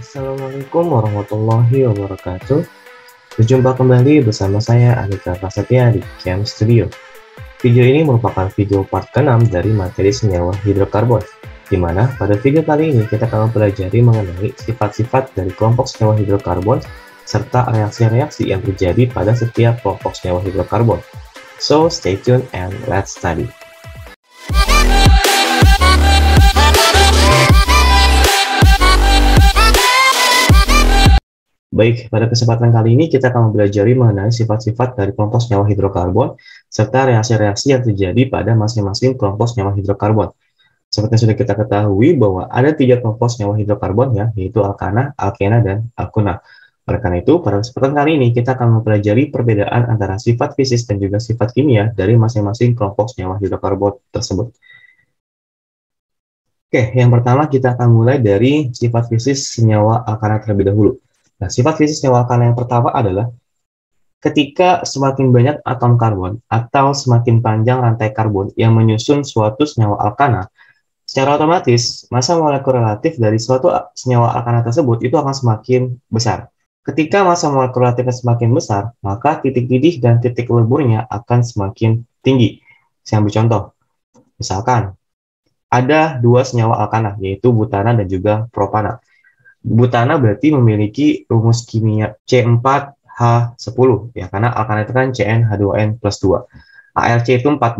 Assalamualaikum warahmatullahi wabarakatuh. Berjumpa kembali bersama saya Andika Prasetya di Chem Studio. Video ini merupakan video part ke-6 dari materi senyawa hidrokarbon, di mana pada video kali ini kita akan mempelajari mengenai sifat-sifat dari kelompok senyawa hidrokarbon serta reaksi-reaksi yang terjadi pada setiap kelompok senyawa hidrokarbon. So, stay tuned and let's study. Baik, pada kesempatan kali ini kita akan mempelajari mengenai sifat-sifat dari kelompok senyawa hidrokarbon serta reaksi-reaksi yang terjadi pada masing-masing kelompok senyawa hidrokarbon. Seperti yang sudah kita ketahui bahwa ada 3 kelompok senyawa hidrokarbon ya, yaitu alkana, alkena, dan alkuna. Oleh karena itu, pada kesempatan kali ini kita akan mempelajari perbedaan antara sifat fisis dan juga sifat kimia dari masing-masing kelompok senyawa hidrokarbon tersebut. Oke, yang pertama kita akan mulai dari sifat fisis senyawa alkana terlebih dahulu. Nah, sifat fisis senyawa alkana yang pertama adalah ketika semakin banyak atom karbon atau semakin panjang rantai karbon yang menyusun suatu senyawa alkana, secara otomatis massa molekul relatif dari suatu senyawa alkana tersebut itu akan semakin besar. Ketika massa molekul relatifnya semakin besar, maka titik didih dan titik leburnya akan semakin tinggi. Saya ambil contoh. Misalkan, ada 2 senyawa alkana, yaitu butana dan juga propana. Butana berarti memiliki rumus kimia C4H10 ya, karena alkana itu kan CnH2n plus 2. ARC itu 12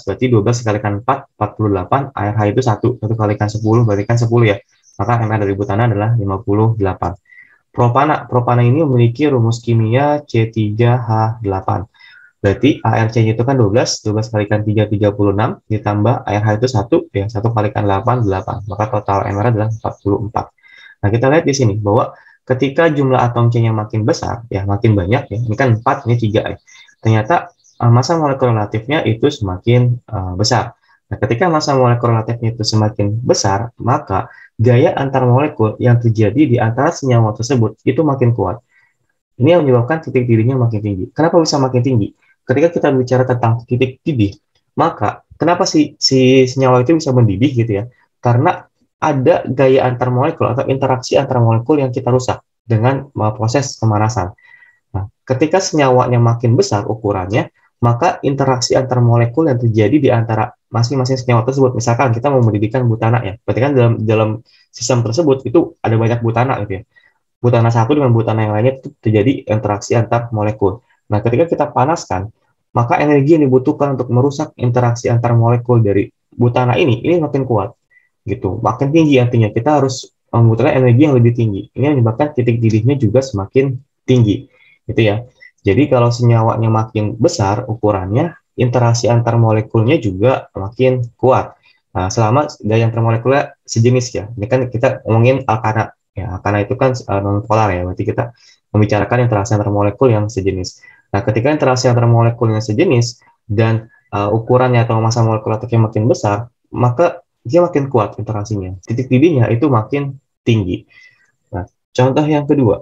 berarti 12 dikalikan 4 48, ARH itu 1 kalikan 10 berarti kan 10 ya. Maka Mr dari butana adalah 58. Propana ini memiliki rumus kimia C3H8. Berarti ARC-nya itu kan 12 kalikan 3, 36, ditambah ARH itu 1, ya, 1 kalikan 8, 8. Maka total MR adalah 44. Nah, kita lihat di sini, bahwa ketika jumlah atom C-nya makin besar, ya, makin banyak, ya, ini kan 4, ini 3, ya. Ternyata massa molekul relatifnya itu semakin besar. Nah, ketika massa molekul relatifnya itu semakin besar, maka gaya antar molekul yang terjadi di antara senyawa tersebut itu makin kuat. Ini yang menyebabkan titik didihnya makin tinggi. Kenapa bisa makin tinggi? Ketika kita bicara tentang titik didih, maka kenapa si senyawa itu bisa mendidih gitu ya? Karena ada gaya antar molekul atau interaksi antar molekul yang kita rusak dengan proses pemanasan. Nah, ketika senyawanya makin besar ukurannya, maka interaksi antar molekul yang terjadi di antara masing-masing senyawa tersebut. Misalkan kita mau mendidihkan butana ya, berarti kan dalam sistem tersebut itu ada banyak butana gitu ya. Butana satu dengan butana yang lainnya itu terjadi interaksi antar molekul. Nah, ketika kita panaskan, maka energi yang dibutuhkan untuk merusak interaksi antar molekul dari butana ini makin kuat, gitu. Makin tinggi artinya kita harus membutuhkan energi yang lebih tinggi. Ini menyebabkan titik didihnya juga semakin tinggi, gitu ya. Jadi kalau senyawanya makin besar ukurannya, interaksi antar molekulnya juga makin kuat. Nah, selama gaya antar molekulnya sejenis ya. Ini kan kita ngomongin alkana. Ya, karena itu kan non-polar ya, berarti kita membicarakan interaksi antar molekul yang sejenis. Nah, ketika interaksi antar molekul yang sejenis dan ukurannya atau massa molekul relatifnya makin besar, maka dia makin kuat interaksinya. Titik didihnya itu makin tinggi. Nah, contoh yang kedua,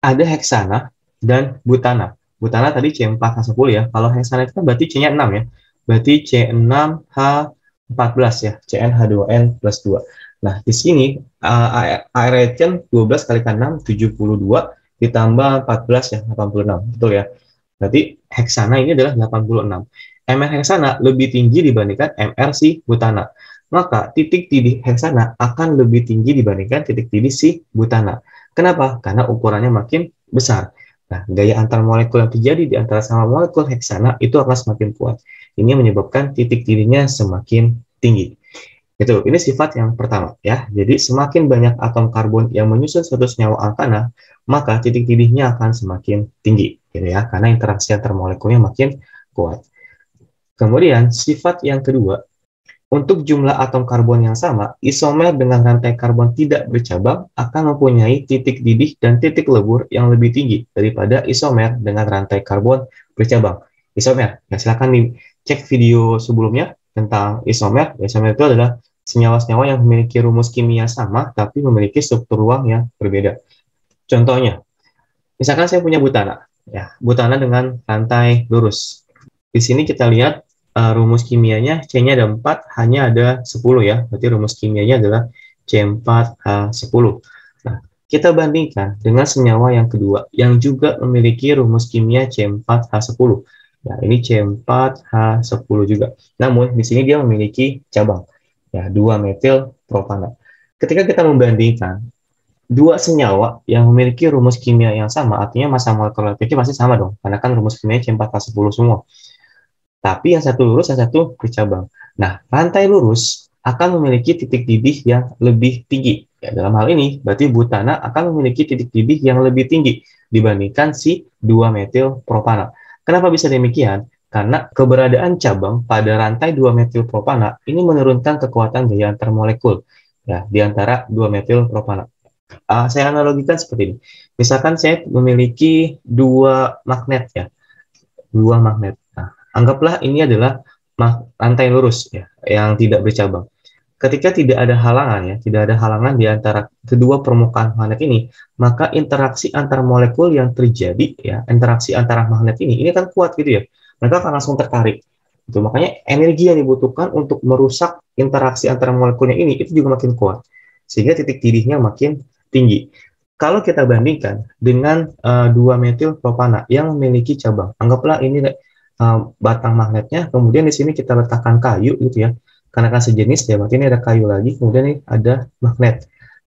ada heksana dan butana. Butana tadi C4H10 ya, kalau heksana itu kan berarti C-nya 6 ya, berarti C6H14 ya, CnH2n plus 2. Nah, di sini ARH 12 kalikan 6, 72, ditambah 14 ya, 86. Betul ya? Berarti heksana ini adalah 86. MR heksana lebih tinggi dibandingkan MR si butana. Maka titik didih heksana akan lebih tinggi dibandingkan titik didih si butana. Kenapa? Karena ukurannya makin besar. Nah, gaya antar molekul yang terjadi di antara sama molekul heksana itu akan semakin kuat. Ini menyebabkan titik didihnya semakin tinggi. Itu, ini sifat yang pertama ya. Jadi semakin banyak atom karbon yang menyusun suatu senyawa alkana, maka titik didihnya akan semakin tinggi, gitu ya, karena interaksi antar molekulnya makin kuat. Kemudian sifat yang kedua, untuk jumlah atom karbon yang sama, isomer dengan rantai karbon tidak bercabang akan mempunyai titik didih dan titik lebur yang lebih tinggi daripada isomer dengan rantai karbon bercabang. Isomer, ya silakan dicek video sebelumnya tentang isomer. Isomer itu adalah senyawa-senyawa yang memiliki rumus kimia sama tapi memiliki struktur ruang yang berbeda. Contohnya, misalkan saya punya butana, ya, butana dengan rantai lurus. Di sini kita lihat rumus kimianya C-nya ada 4, hanya ada 10 ya. Berarti rumus kimianya adalah C4H10. Nah, kita bandingkan dengan senyawa yang kedua yang juga memiliki rumus kimia C4H10. Nah, ini C4H10 juga. Namun, di sini dia memiliki cabang, ya, 2-metil propanat. Ketika kita membandingkan dua senyawa yang memiliki rumus kimia yang sama, artinya massa molekular reaktifnya pasti sama dong, karena kan rumus kimia C4H10 semua. Tapi yang satu lurus, yang satu bercabang. Nah, rantai lurus akan memiliki titik didih yang lebih tinggi. Ya, dalam hal ini, berarti butana akan memiliki titik didih yang lebih tinggi dibandingkan si 2-metil propana. Kenapa bisa demikian? Karena keberadaan cabang pada rantai 2-metil propana ini menurunkan kekuatan gaya antar molekul, ya, di antara 2-metil propana. Saya analogikan seperti ini. Misalkan saya memiliki dua magnet, ya, dua magnet. Nah, anggaplah ini adalah rantai lurus, ya, yang tidak bercabang. Ketika tidak ada halangan, ya, tidak ada halangan di antara kedua permukaan magnet ini, maka interaksi antar molekul yang terjadi, ya, interaksi antara magnet ini kan kuat gitu ya. Mereka akan langsung tertarik. Itu makanya energi yang dibutuhkan untuk merusak interaksi antara molekulnya ini itu juga makin kuat. Sehingga titik didihnya makin tinggi. Kalau kita bandingkan dengan 2-metil propana yang memiliki cabang, anggaplah ini batang magnetnya, kemudian di sini kita letakkan kayu gitu ya, karena kan sejenis ya, berarti ini ada kayu lagi, kemudian ini ada magnet.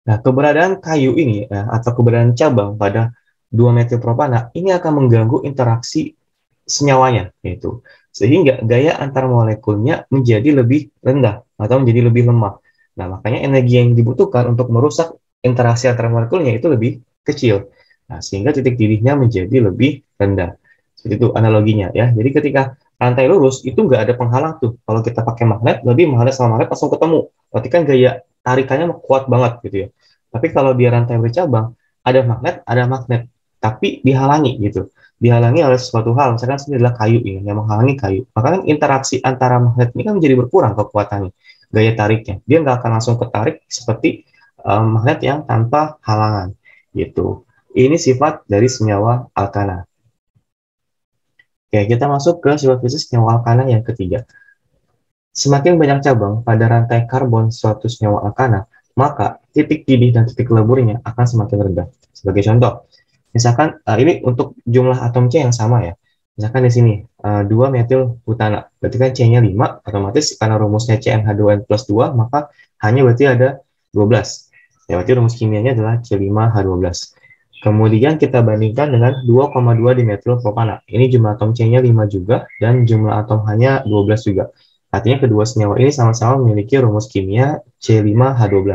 Nah, keberadaan kayu ini atau keberadaan cabang pada 2-metil propana ini akan mengganggu interaksi senyawanya, yaitu sehingga gaya antar molekulnya menjadi lebih rendah atau menjadi lebih lemah. Nah, makanya energi yang dibutuhkan untuk merusak interaksi antar molekulnya itu lebih kecil. Nah, sehingga titik didihnya menjadi lebih rendah. Seperti itu analoginya ya. Jadi ketika rantai lurus itu nggak ada penghalang tuh. Kalau kita pakai magnet, lebih magnet sama magnet langsung ketemu. Berarti kan gaya tarikannya kuat banget gitu ya. Tapi kalau dia rantai bercabang, ada magnet, tapi dihalangi gitu. Dihalangi oleh sesuatu hal, misalkan ini adalah kayu ini yang menghalangi kayu. Maka kan interaksi antara magnet ini kan menjadi berkurang kekuatannya, gaya tariknya. Dia nggak akan langsung ketarik seperti magnet yang tanpa halangan gitu. Ini sifat dari senyawa alkana. Oke, kita masuk ke sifat fisik senyawa alkana yang ketiga. Semakin banyak cabang pada rantai karbon suatu senyawa alkana, maka titik didih dan titik leburnya akan semakin rendah. Sebagai contoh, misalkan ini untuk jumlah atom C yang sama ya. Misalkan di sini 2-metil butana, berarti kan C-nya 5, otomatis karena rumusnya CnH2n plus 2, maka hanya berarti ada 12. Ya, berarti rumus kimianya adalah C5H12. Kemudian kita bandingkan dengan 2,2 dimetil propana. Ini jumlah atom C-nya 5 juga, dan jumlah atom H-nya 12 juga. Artinya kedua senyawa ini sama-sama memiliki rumus kimia C5H12.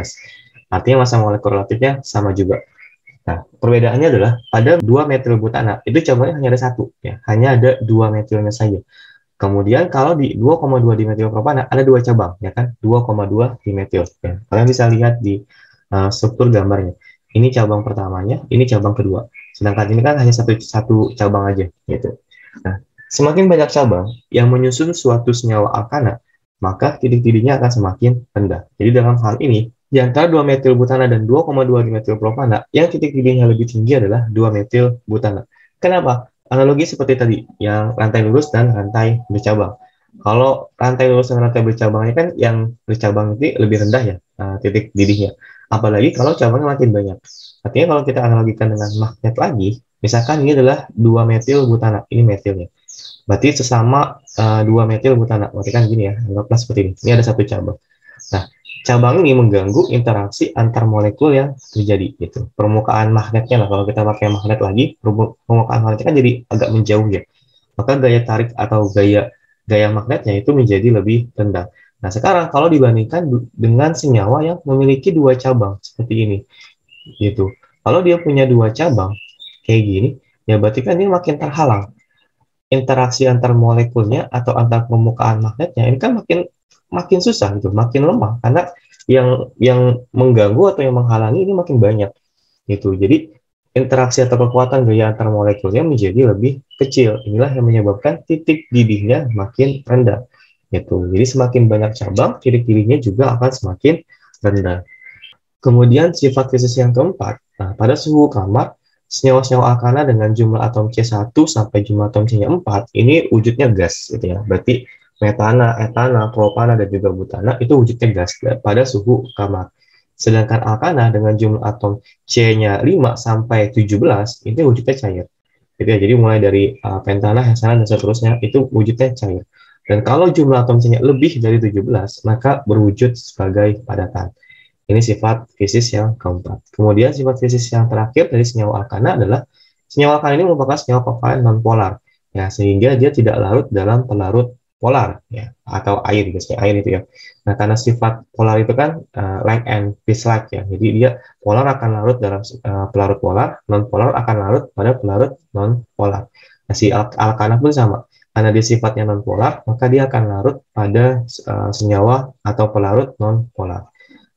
Artinya massa molekul relatifnya sama juga. Nah, perbedaannya adalah pada 2-metil butana, itu cabangnya hanya ada satu, ya, hanya ada 2 metilnya saja. Kemudian kalau di 2,2 dimetil propana ada 2 cabang, ya kan, 2,2 dimetil. Ya. Kalian bisa lihat di struktur gambarnya. Ini cabang pertamanya, ini cabang kedua. Sedangkan ini kan hanya satu cabang aja, gitu. Nah, semakin banyak cabang yang menyusun suatu senyawa alkana, maka titik didihnya akan semakin rendah. Jadi dalam hal ini, di antara 2-metil butana dan 2,2 dimetil propana, yang titik didihnya lebih tinggi adalah 2-metil butana. Kenapa? Analogi seperti tadi, yang rantai lurus dan rantai bercabang. Kalau rantai lurus dan rantai bercabangnya kan yang bercabang itu lebih rendah ya, titik didihnya. Apalagi kalau cabangnya makin banyak. Artinya kalau kita analogikan dengan magnet lagi, misalkan ini adalah 2-metil butana, ini metilnya. Berarti sesama 2-metil butana. Berarti kan gini ya, anggaplah seperti ini. Ini ada satu cabang. Nah, cabang ini mengganggu interaksi antar molekul yang terjadi gitu. Permukaan magnetnya lah, kalau kita pakai magnet lagi, permukaan magnetnya kan jadi agak menjauh ya. Maka gaya tarik atau gaya magnetnya itu menjadi lebih rendah. Nah, sekarang kalau dibandingkan dengan senyawa yang memiliki 2 cabang seperti ini, gitu. Kalau dia punya 2 cabang kayak gini, ya berarti kan dia makin terhalang. Interaksi antar molekulnya atau antar permukaan magnetnya ini kan makin susah gitu, makin lemah karena yang mengganggu atau yang menghalangi ini makin banyak gitu. Jadi interaksi atau kekuatan gaya antar molekulnya menjadi lebih kecil. Inilah yang menyebabkan titik didihnya makin rendah. Gitu. Jadi semakin banyak cabang, titik didihnya juga akan semakin rendah. Kemudian sifat fisik yang keempat, nah, pada suhu kamar, senyawa-senyawa alkana dengan jumlah atom C1 sampai jumlah atom C-nya 4, ini wujudnya gas. Gitu ya. Berarti metana, etana, propana, dan juga butana itu wujudnya gas pada suhu kamar. Sedangkan alkana dengan jumlah atom C-nya 5 sampai 17 itu wujudnya cair. Gitu ya. Jadi mulai dari pentana, heksana, dan seterusnya itu wujudnya cair. Dan kalau jumlah atom C-nya lebih dari 17, maka berwujud sebagai padatan. Ini sifat fisis yang keempat. Kemudian sifat fisis yang terakhir dari senyawa alkana adalah senyawa alkana ini merupakan senyawa kovalen nonpolar. Ya, sehingga dia tidak larut dalam pelarut polar ya, atau air biasanya air itu ya. Nah, karena sifat polar itu kan like and dislike ya. Jadi dia polar akan larut dalam pelarut polar, non polar akan larut pada pelarut non polar. Nah, si alkana pun sama. Karena dia sifatnya non polar, maka dia akan larut pada senyawa atau pelarut non polar.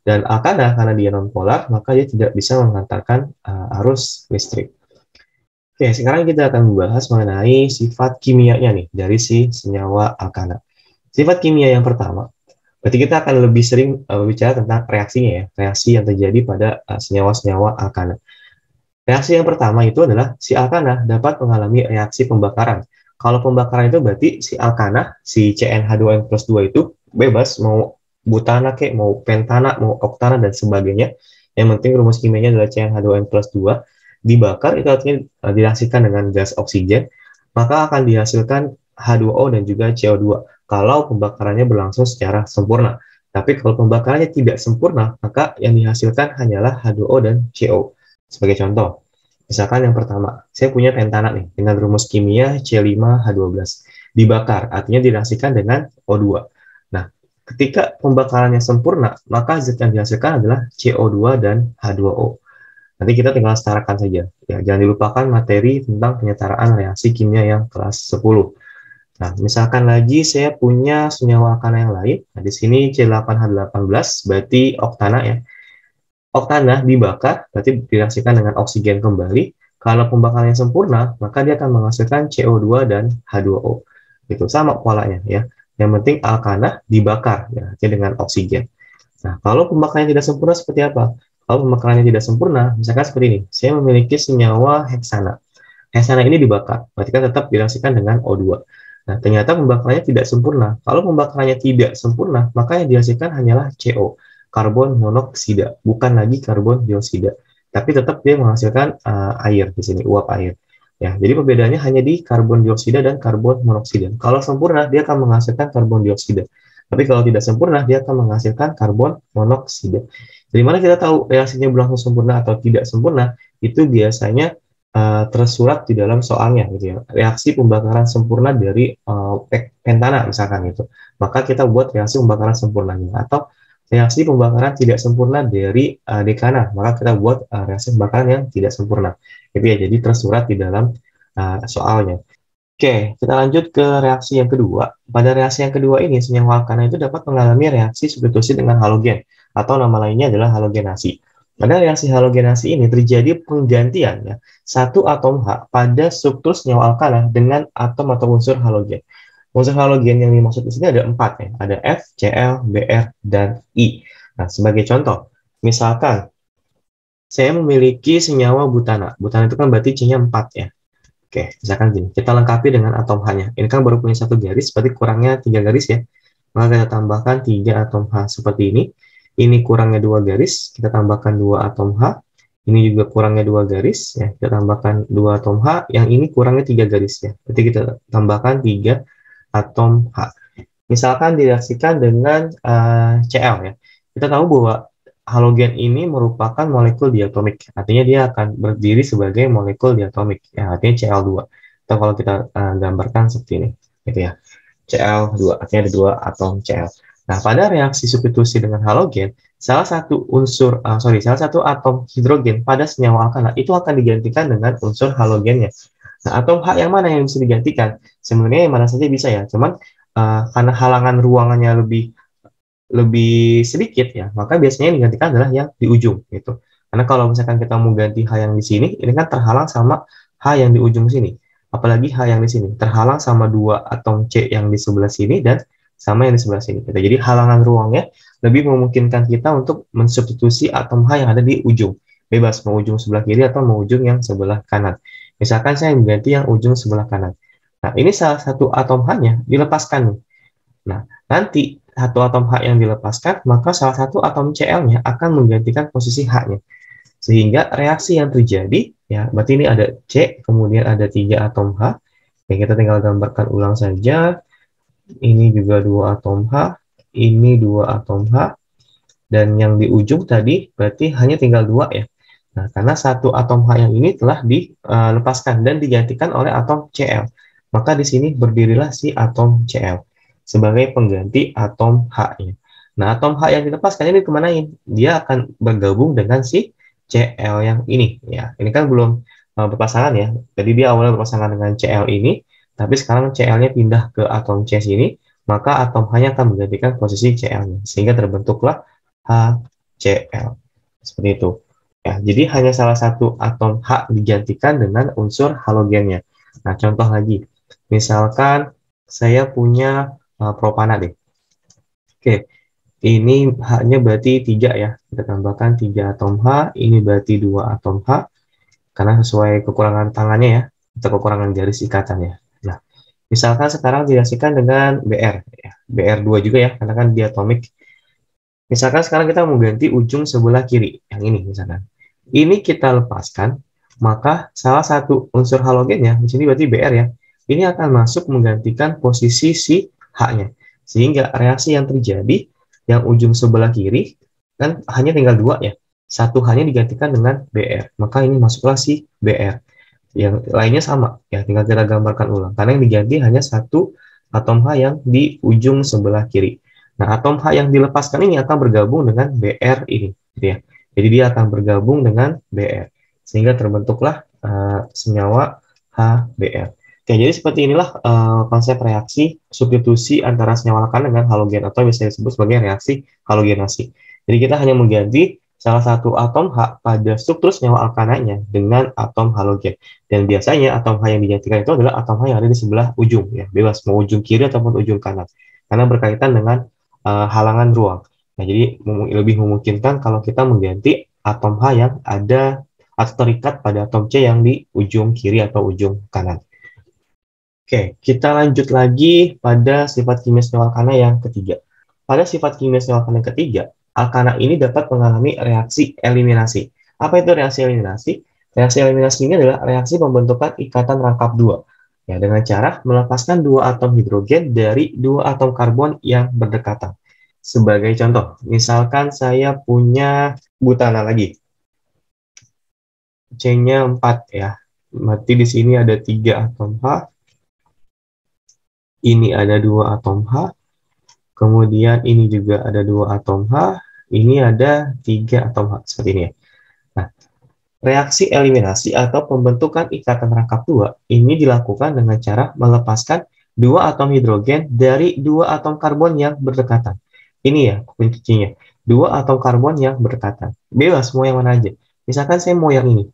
Dan alkana karena dia non polar, maka dia tidak bisa mengantarkan arus listrik. Oke, sekarang kita akan membahas mengenai sifat kimianya nih dari si senyawa alkana. Sifat kimia yang pertama, berarti kita akan lebih sering bicara tentang reaksinya ya, reaksi yang terjadi pada senyawa-senyawa alkana. Reaksi yang pertama itu adalah si alkana dapat mengalami reaksi pembakaran. Kalau pembakaran itu berarti si alkana, si CnH2n plus 2 itu bebas mau butana kayak mau pentana, mau oktana dan sebagainya. Yang penting rumus kimianya adalah CnH2n plus 2 dibakar itu artinya direaksikan dengan gas oksigen, maka akan dihasilkan H2O dan juga CO2 kalau pembakarannya berlangsung secara sempurna. Tapi kalau pembakarannya tidak sempurna, maka yang dihasilkan hanyalah H2O dan CO. Sebagai contoh, misalkan yang pertama, saya punya pentana nih dengan rumus kimia C5H12. Dibakar, artinya direaksikan dengan O2. Nah, ketika pembakarannya sempurna, maka zat yang dihasilkan adalah CO2 dan H2O. Nanti kita tinggal setarakan saja. Ya, jangan dilupakan materi tentang penyetaraan reaksi kimia yang kelas 10. Nah, misalkan lagi saya punya senyawa alkana yang lain. Nah, di sini C8H18 berarti oktana ya. Oktana dibakar, berarti direaksikan dengan oksigen kembali. Kalau pembakarannya sempurna, maka dia akan menghasilkan CO2 dan H2O. Itu sama polanya ya. Yang penting alkana dibakar ya, dengan oksigen. Nah, kalau pembakarannya tidak sempurna seperti apa? Kalau pembakarannya tidak sempurna, misalkan seperti ini, saya memiliki senyawa heksana. Heksana ini dibakar, berarti kan tetap direaksikan dengan O2. Nah, ternyata pembakarannya tidak sempurna. Kalau pembakarannya tidak sempurna, maka yang dihasilkan hanyalah CO, karbon monoksida, bukan lagi karbon dioksida. Tapi tetap dia menghasilkan air di sini, uap air. Ya, jadi perbedaannya hanya di karbon dioksida dan karbon monoksida. Kalau sempurna, dia akan menghasilkan karbon dioksida. Tapi kalau tidak sempurna, dia akan menghasilkan karbon monoksida. Dari mana kita tahu reaksinya berlangsung sempurna atau tidak sempurna? Itu biasanya tersurat di dalam soalnya, gitu ya. Reaksi pembakaran sempurna dari pentana misalkan gitu. Maka kita buat reaksi pembakaran sempurnanya. Atau reaksi pembakaran tidak sempurna dari dekana, maka kita buat reaksi pembakaran yang tidak sempurna. Gitu ya. Jadi tersurat di dalam soalnya. Oke, kita lanjut ke reaksi yang kedua. Pada reaksi yang kedua ini, senyawa alkana itu dapat mengalami reaksi substitusi dengan halogen, atau nama lainnya adalah halogenasi. Pada reaksi halogenasi ini terjadi penggantian ya, satu atom H pada struktur senyawa alkana dengan atom atau unsur halogen. Unsur halogen yang dimaksud di sini ada 4 ya, ada F, Cl, Br, dan I. Nah, sebagai contoh, misalkan saya memiliki senyawa butana. Butana itu kan berarti C-nya 4 ya. Oke, misalkan gini, kita lengkapi dengan atom H-nya. Ini kan baru punya 1 garis, berarti kurangnya 3 garis ya. Maka kita tambahkan 3 atom H seperti ini. Ini kurangnya 2 garis, kita tambahkan 2 atom H. Ini juga kurangnya 2 garis, ya. Kita tambahkan 2 atom H, yang ini kurangnya 3 garis ya. Berarti kita tambahkan 3 atom H. Misalkan direaksikan dengan Cl ya. Kita tahu bahwa halogen ini merupakan molekul diatomik, artinya dia akan berdiri sebagai molekul diatomik, ya, artinya Cl2. Atau kalau kita gambarkan seperti ini, gitu ya, Cl2, artinya ada 2 atom Cl. Nah, pada reaksi substitusi dengan halogen, salah satu atom hidrogen pada senyawa alkana itu akan digantikan dengan unsur halogennya. Nah, atom H yang mana yang bisa digantikan? Sebenarnya yang mana saja bisa ya, cuman karena halangan ruangannya lebih sedikit ya, maka biasanya yang digantikan adalah yang di ujung gitu. Karena kalau misalkan kita mau ganti H yang di sini, ini kan terhalang sama H yang di ujung sini. Apalagi H yang di sini terhalang sama 2 atom C yang di sebelah sini dan sama yang di sebelah sini. Jadi halangan ruangnya lebih memungkinkan kita untuk mensubstitusi atom H yang ada di ujung. Bebas mau ujung sebelah kiri atau mau ujung yang sebelah kanan. Misalkan saya mengganti yang ujung sebelah kanan. Nah, ini salah satu atom H-nya dilepaskan nih. Nah, nanti satu atom H yang dilepaskan, maka salah satu atom Cl-nya akan menggantikan posisi H-nya. Sehingga reaksi yang terjadi, ya, berarti ini ada C, kemudian ada 3 atom H. Ya, kita tinggal gambarkan ulang saja. Ini juga 2 atom H, ini 2 atom H, dan yang di ujung tadi berarti hanya tinggal 2 ya. Nah, karena satu atom H yang ini telah dilepaskan dan digantikan oleh atom Cl. Maka di sini berdirilah si atom Cl sebagai pengganti atom H-nya. Nah, atom H yang dilepaskan ini kemanain? Dia akan bergabung dengan si Cl yang ini. Ya, ini kan belum berpasangan ya. Jadi dia awalnya berpasangan dengan Cl ini, tapi sekarang Cl-nya pindah ke atom C sini, maka atom H-nya akan menggantikan posisi Cl-nya. Sehingga terbentuklah HCl. Seperti itu. Ya, jadi hanya salah satu atom H digantikan dengan unsur halogennya. Nah, contoh lagi. Misalkan saya punya propanat deh. Oke, ini H-nya berarti 3 ya. Kita tambahkan 3 atom H, ini berarti 2 atom H, karena sesuai kekurangan tangannya ya, atau kekurangan garis ikatannya. Nah, misalkan sekarang direaksikan dengan Br. Ya. Br2 juga ya, karena kan diatomik. Misalkan sekarang kita mau ganti ujung sebelah kiri, yang ini misalkan. Ini kita lepaskan, maka salah satu unsur halogennya, di sini berarti Br ya, ini akan masuk menggantikan posisi si H-nya. Sehingga reaksi yang terjadi, yang ujung sebelah kiri, kan hanya tinggal 2 ya. Satu H-nya digantikan dengan Br, maka ini masuklah si Br. Yang lainnya sama, ya tinggal kita gambarkan ulang. Karena yang diganti hanya satu atom H yang di ujung sebelah kiri. Nah, atom H yang dilepaskan ini akan bergabung dengan Br ini, gitu ya. Jadi dia akan bergabung dengan Br, sehingga terbentuklah senyawa HBr. Oke, jadi seperti inilah konsep reaksi substitusi antara senyawa alkana dengan halogen, atau bisa disebut sebagai reaksi halogenasi. Jadi kita hanya mengganti salah satu atom H pada struktur senyawa alkananya dengan atom halogen. Dan biasanya atom H yang digantikan itu adalah atom H yang ada di sebelah ujung, ya, bebas mau ujung kiri ataupun ujung kanan, karena berkaitan dengan halangan ruang. Nah, jadi lebih memungkinkan kalau kita mengganti atom H yang ada atau terikat pada atom C yang di ujung kiri atau ujung kanan. Oke, kita lanjut lagi pada sifat kimia senyawa alkana yang ketiga. Pada sifat kimia senyawa alkana yang ketiga, alkana ini dapat mengalami reaksi eliminasi. Apa itu reaksi eliminasi? Reaksi eliminasi ini adalah reaksi pembentukan ikatan rangkap 2. Ya, dengan cara melepaskan 2 atom hidrogen dari 2 atom karbon yang berdekatan. Sebagai contoh, misalkan saya punya butana lagi. C-nya 4 ya. Berarti di sini ada 3 atom H. Ini ada 2 atom H. Kemudian ini juga ada 2 atom H. Ini ada 3 atom H. Seperti ini ya. Nah, reaksi eliminasi atau pembentukan ikatan rangkap 2 ini dilakukan dengan cara melepaskan 2 atom hidrogen dari 2 atom karbon yang berdekatan. Ini ya kuncinya. 2 atom karbon yang berdekatan. Bebas mau yang mana aja. Misalkan saya mau yang ini.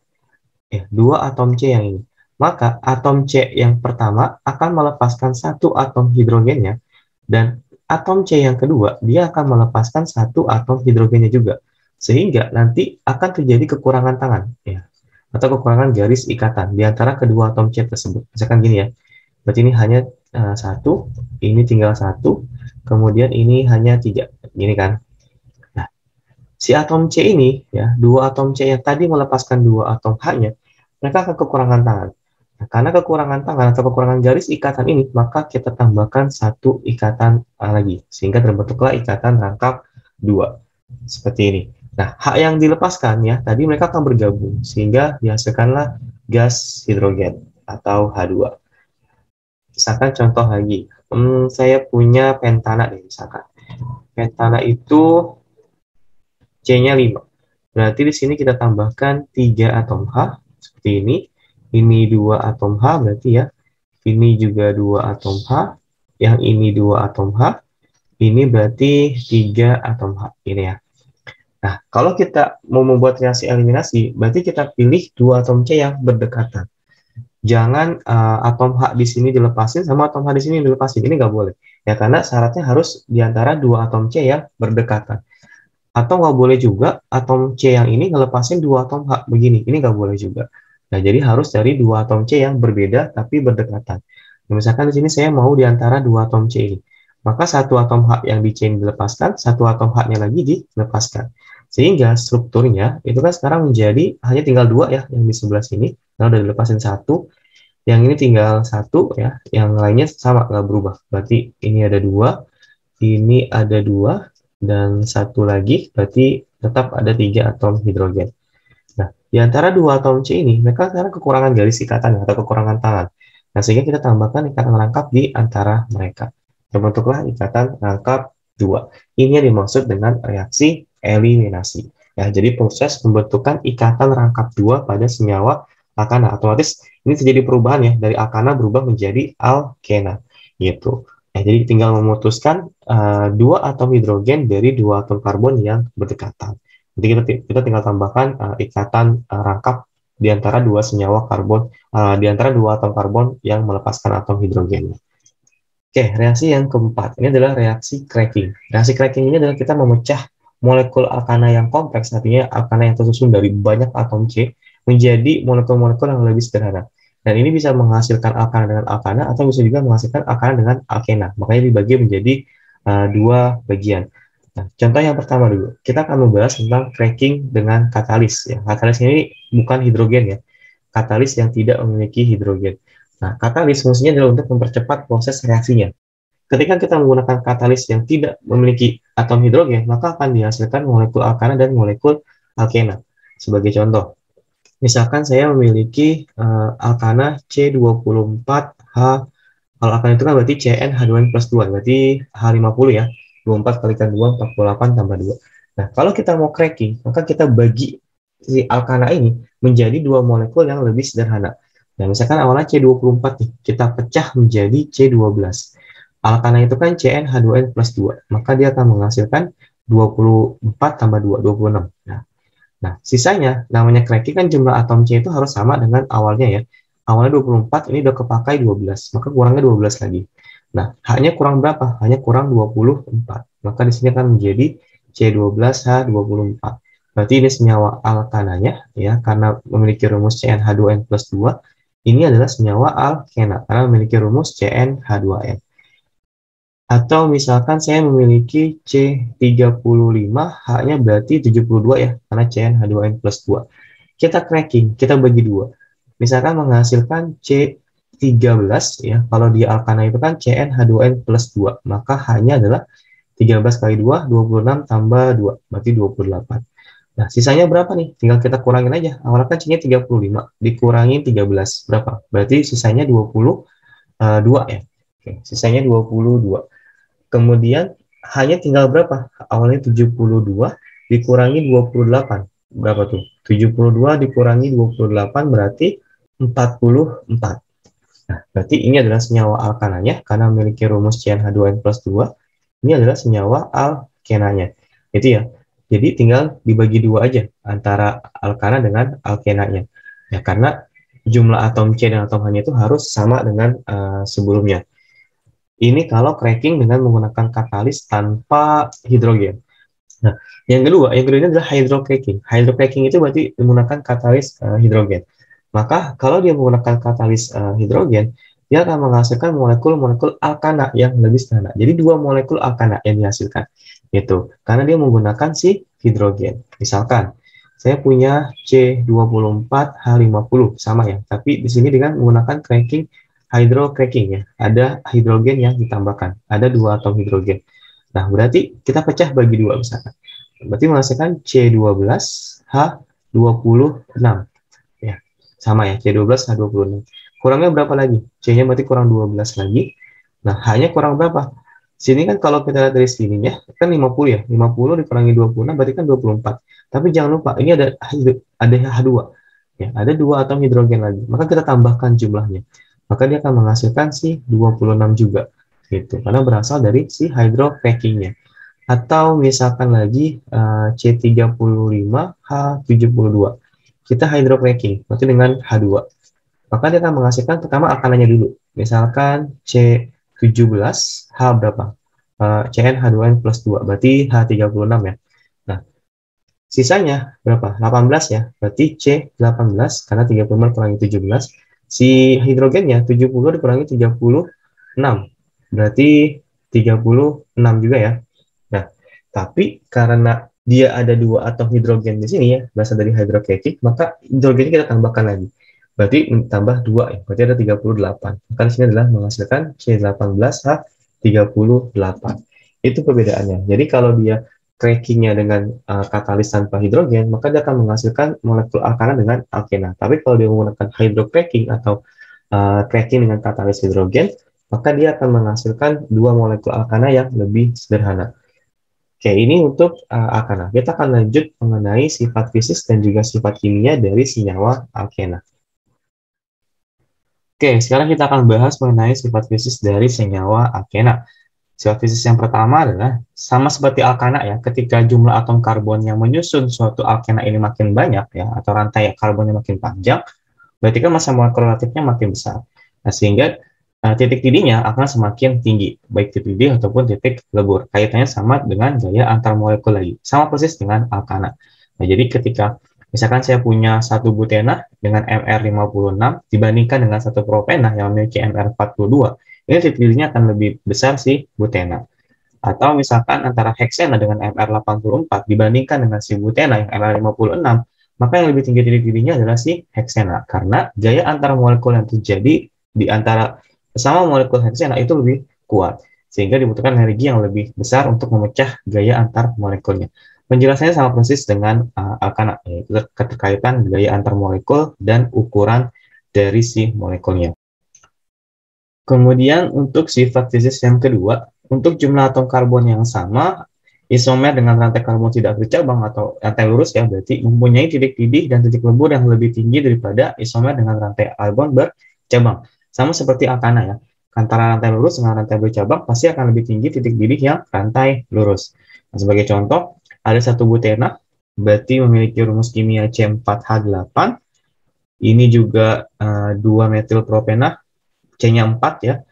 2 atom C yang ini. Maka atom C yang pertama akan melepaskan 1 atom hidrogennya, dan atom C yang kedua dia akan melepaskan 1 atom hidrogennya juga. Sehingga nanti akan terjadi kekurangan tangan, ya, atau kekurangan garis ikatan di antara kedua atom C tersebut. Misalkan gini ya, berarti ini hanya 1, ini tinggal 1, kemudian ini hanya 3, gini kan. Nah, si atom C ini, ya, 2 atom C yang tadi melepaskan 2 atom H-nya, mereka akan kekurangan tangan. Nah, karena kekurangan tangan atau kekurangan garis ikatan ini, maka kita tambahkan 1 ikatan lagi, sehingga terbentuklah ikatan rangkap 2. Seperti ini. Nah, H yang dilepaskan ya, tadi mereka akan bergabung sehingga dihasilkanlah gas hidrogen atau H2. Misalkan contoh lagi, saya punya pentana nih misalkan. Pentana itu C-nya 5. Berarti di sini kita tambahkan 3 atom H seperti ini. Ini 2 atom H berarti ya. Ini juga 2 atom H, yang ini 2 atom H. Ini berarti 3 atom H ini ya. Nah, kalau kita mau membuat reaksi eliminasi, berarti kita pilih 2 atom C yang berdekatan. Jangan atom H di sini dilepasin sama atom H di sini dilepasin. Ini nggak boleh. Ya, karena syaratnya harus di antara 2 atom C yang berdekatan. Atau nggak boleh juga atom C yang ini ngelepasin 2 atom H begini. Ini nggak boleh juga. Nah, jadi harus dari 2 atom C yang berbeda tapi berdekatan. Nah, misalkan di sini saya mau di antara 2 atom C ini. maka satu atom H yang di chain dilepaskan, satu atom H-nya lagi dilepaskan. Sehingga strukturnya itu kan sekarang menjadi hanya tinggal 2 ya, yang di sebelah sini, karena udah dilepasin 1, yang ini tinggal 1 ya, yang lainnya sama, nggak berubah. Berarti ini ada 2, ini ada 2, dan satu lagi, berarti tetap ada 3 atom hidrogen. Nah, di antara 2 atom C ini, mereka sekarang kekurangan garis ikatan atau kekurangan tangan. Nah, sehingga kita tambahkan ikatan rangkap di antara mereka. Terbentuklah ikatan rangkap 2. Ini yang dimaksud dengan reaksi eliminasi. Ya, jadi proses pembentukan ikatan rangkap 2 pada senyawa alkana. Otomatis ini terjadi perubahan ya, dari alkana berubah menjadi alkena. Gitu. Ya, jadi tinggal memutuskan 2 atom hidrogen dari 2 atom karbon yang berdekatan. Jadi kita tinggal tambahkan ikatan rangkap di antara 2 senyawa karbon, di antara 2 atom karbon yang melepaskan atom hidrogen. Oke, reaksi yang keempat ini adalah reaksi cracking. Reaksi cracking ini adalah kita memecah molekul alkana yang kompleks, artinya alkana yang tersusun dari banyak atom C menjadi molekul-molekul yang lebih sederhana. Dan ini bisa menghasilkan alkana dengan alkana atau bisa juga menghasilkan alkana dengan alkena. Makanya dibagi menjadi 2 bagian. Nah, contoh yang pertama dulu, kita akan membahas tentang cracking dengan katalis. Ya. Katalis ini bukan hidrogen ya, katalis yang tidak memiliki hidrogen. Nah, katalis fungsinya adalah untuk mempercepat proses reaksinya. Ketika kita menggunakan katalis yang tidak memiliki atom hidrogen, maka akan dihasilkan molekul alkana dan molekul alkena. Sebagai contoh, misalkan saya memiliki alkana C24H. Kalau alkana itu kan berarti CnH2n plus 2, berarti H50 ya. 24 kalikan 2, 48 tambah 2. Nah, kalau kita mau cracking, maka kita bagi si alkana ini menjadi 2 molekul yang lebih sederhana. Nah, misalkan awalnya C24 nih, kita pecah menjadi C12. Alkana itu kan CnH2n plus 2, maka dia akan menghasilkan 24 tambah 2, 26. Nah, sisanya, namanya cracking kan jumlah atom C itu harus sama dengan awalnya ya. Awalnya 24, ini udah kepakai 12, maka kurangnya 12 lagi. Nah, hanya kurang berapa? Hanya kurang 24. Maka di sini akan menjadi C12H24. Berarti ini senyawa alkananya, ya, karena memiliki rumus CnH2n plus 2. Ini adalah senyawa alkena, karena memiliki rumus CnH2n. Atau misalkan saya memiliki C35, H-nya berarti 72 ya, karena CnH2n plus 2. Kita cracking, kita bagi 2. Misalkan menghasilkan C13 ya, kalau di alkana itu kan CnH2n plus 2, maka hanya adalah 13 kali 2, 26 tambah 2, berarti 28. Nah, sisanya berapa nih? Tinggal kita kurangin aja. Awalnya kan C-nya 35, dikurangin 13, berapa? Berarti sisanya 22 ya. Oke, sisanya 22. Kemudian hanya tinggal berapa? Awalnya 72, dikurangi 28. Berapa tuh? 72 dikurangi 28 berarti 44. Nah, berarti ini adalah senyawa alkananya karena memiliki rumus CnH2n plus 2. Ini adalah senyawa alkenanya. Itu ya. Jadi tinggal dibagi 2 aja antara alkana dengan alkenanya. Ya, karena jumlah atom C dan atom H-nya itu harus sama dengan sebelumnya. Ini kalau cracking dengan menggunakan katalis tanpa hidrogen. Nah, yang kedua ini adalah hydrocracking. Hydrocracking itu berarti menggunakan katalis hidrogen. Maka kalau dia menggunakan katalis hidrogen, dia akan menghasilkan molekul-molekul alkana yang lebih sederhana. Jadi 2 molekul alkana yang dihasilkan. Gitu. Karena dia menggunakan si hidrogen. Misalkan, saya punya C24H50 sama ya, tapi di sini dengan menggunakan cracking hydrocracking ya. Ada hidrogen yang ditambahkan. Ada 2 atom hidrogen. Nah, berarti kita pecah bagi 2 misalkan. Berarti menghasilkan C12H26. Ya, sama ya, C12H26. Kurangnya berapa lagi? C-nya berarti kurang 12 lagi. Nah, hanya kurang berapa? Sini kan kalau kita lihat dari sininya, kan 50 ya. 50 dikurangi 26 berarti kan 24. Tapi jangan lupa, ini ada H2. Ya, ada 2 atom hidrogen lagi. Maka kita tambahkan jumlahnya. Maka dia akan menghasilkan si 26 juga. Gitu, karena berasal dari si hydrocracking-nya. Atau misalkan lagi C35H72. Kita hydrocracking, berarti dengan H2. Maka dia akan menghasilkan pertama alkananya dulu. Misalkan C17H berapa? CnH2n plus 2, berarti H36 ya. Nah, sisanya berapa? 18 ya. Berarti C18, karena 35 kurangi 17. Si hidrogennya 70 dikurangi 36. Berarti 36 juga ya. Nah, tapi karena dia ada 2 atom hidrogen di sini ya, berasal dari hydrochloric, maka hidrogennya kita tambahkan lagi. Berarti tambah 2 ya, berarti ada 38. Maka di sini adalah menghasilkan C18H38. Itu perbedaannya. Jadi kalau dia crackingnya dengan katalis tanpa hidrogen, maka dia akan menghasilkan molekul alkana dengan alkena. Tapi kalau dia menggunakan hydrocracking atau cracking dengan katalis hidrogen, maka dia akan menghasilkan 2 molekul alkana yang lebih sederhana. Oke, ini untuk alkana. Kita akan lanjut mengenai sifat fisik dan juga sifat kimia dari senyawa alkena. Oke, sekarang kita akan bahas mengenai sifat fisik dari senyawa alkena. Sifat fisik yang pertama adalah sama seperti alkana ya, ketika jumlah atom karbon yang menyusun suatu alkena ini makin banyak ya, atau rantai karbonnya makin panjang, berarti kan massa molekul relatifnya makin besar. Nah, sehingga titik didihnya akan semakin tinggi, baik titik didih ataupun titik lebur. Kaitannya sama dengan gaya antar molekul lagi, sama persis dengan alkana. Nah, jadi ketika misalkan saya punya satu butena dengan Mr56 dibandingkan dengan satu propena yang memiliki Mr42, ini titik didihnya akan lebih besar si butena. Atau misalkan antara heksena dengan Mr84 dibandingkan dengan si butena yang Mr56, maka yang lebih tinggi titik didihnya adalah si heksena, karena gaya antar molekul yang terjadi di antara sesama molekul heksena itu lebih kuat, sehingga dibutuhkan energi yang lebih besar untuk memecah gaya antar molekulnya. Penjelasannya sama persis dengan alkana, yaitu keterkaitan gaya antar molekul dan ukuran dari si molekulnya. Kemudian untuk sifat fisik yang kedua, untuk jumlah atom karbon yang sama, isomer dengan rantai karbon tidak bercabang atau rantai lurus ya, berarti mempunyai titik didih dan titik lebur yang lebih tinggi daripada isomer dengan rantai karbon bercabang. Sama seperti alkana ya, antara rantai lurus dengan rantai bercabang pasti akan lebih tinggi titik didih yang rantai lurus. Nah, sebagai contoh, ada satu butena, berarti memiliki rumus kimia C4H8. Ini juga 2 metil propena, C-nya 4 ya.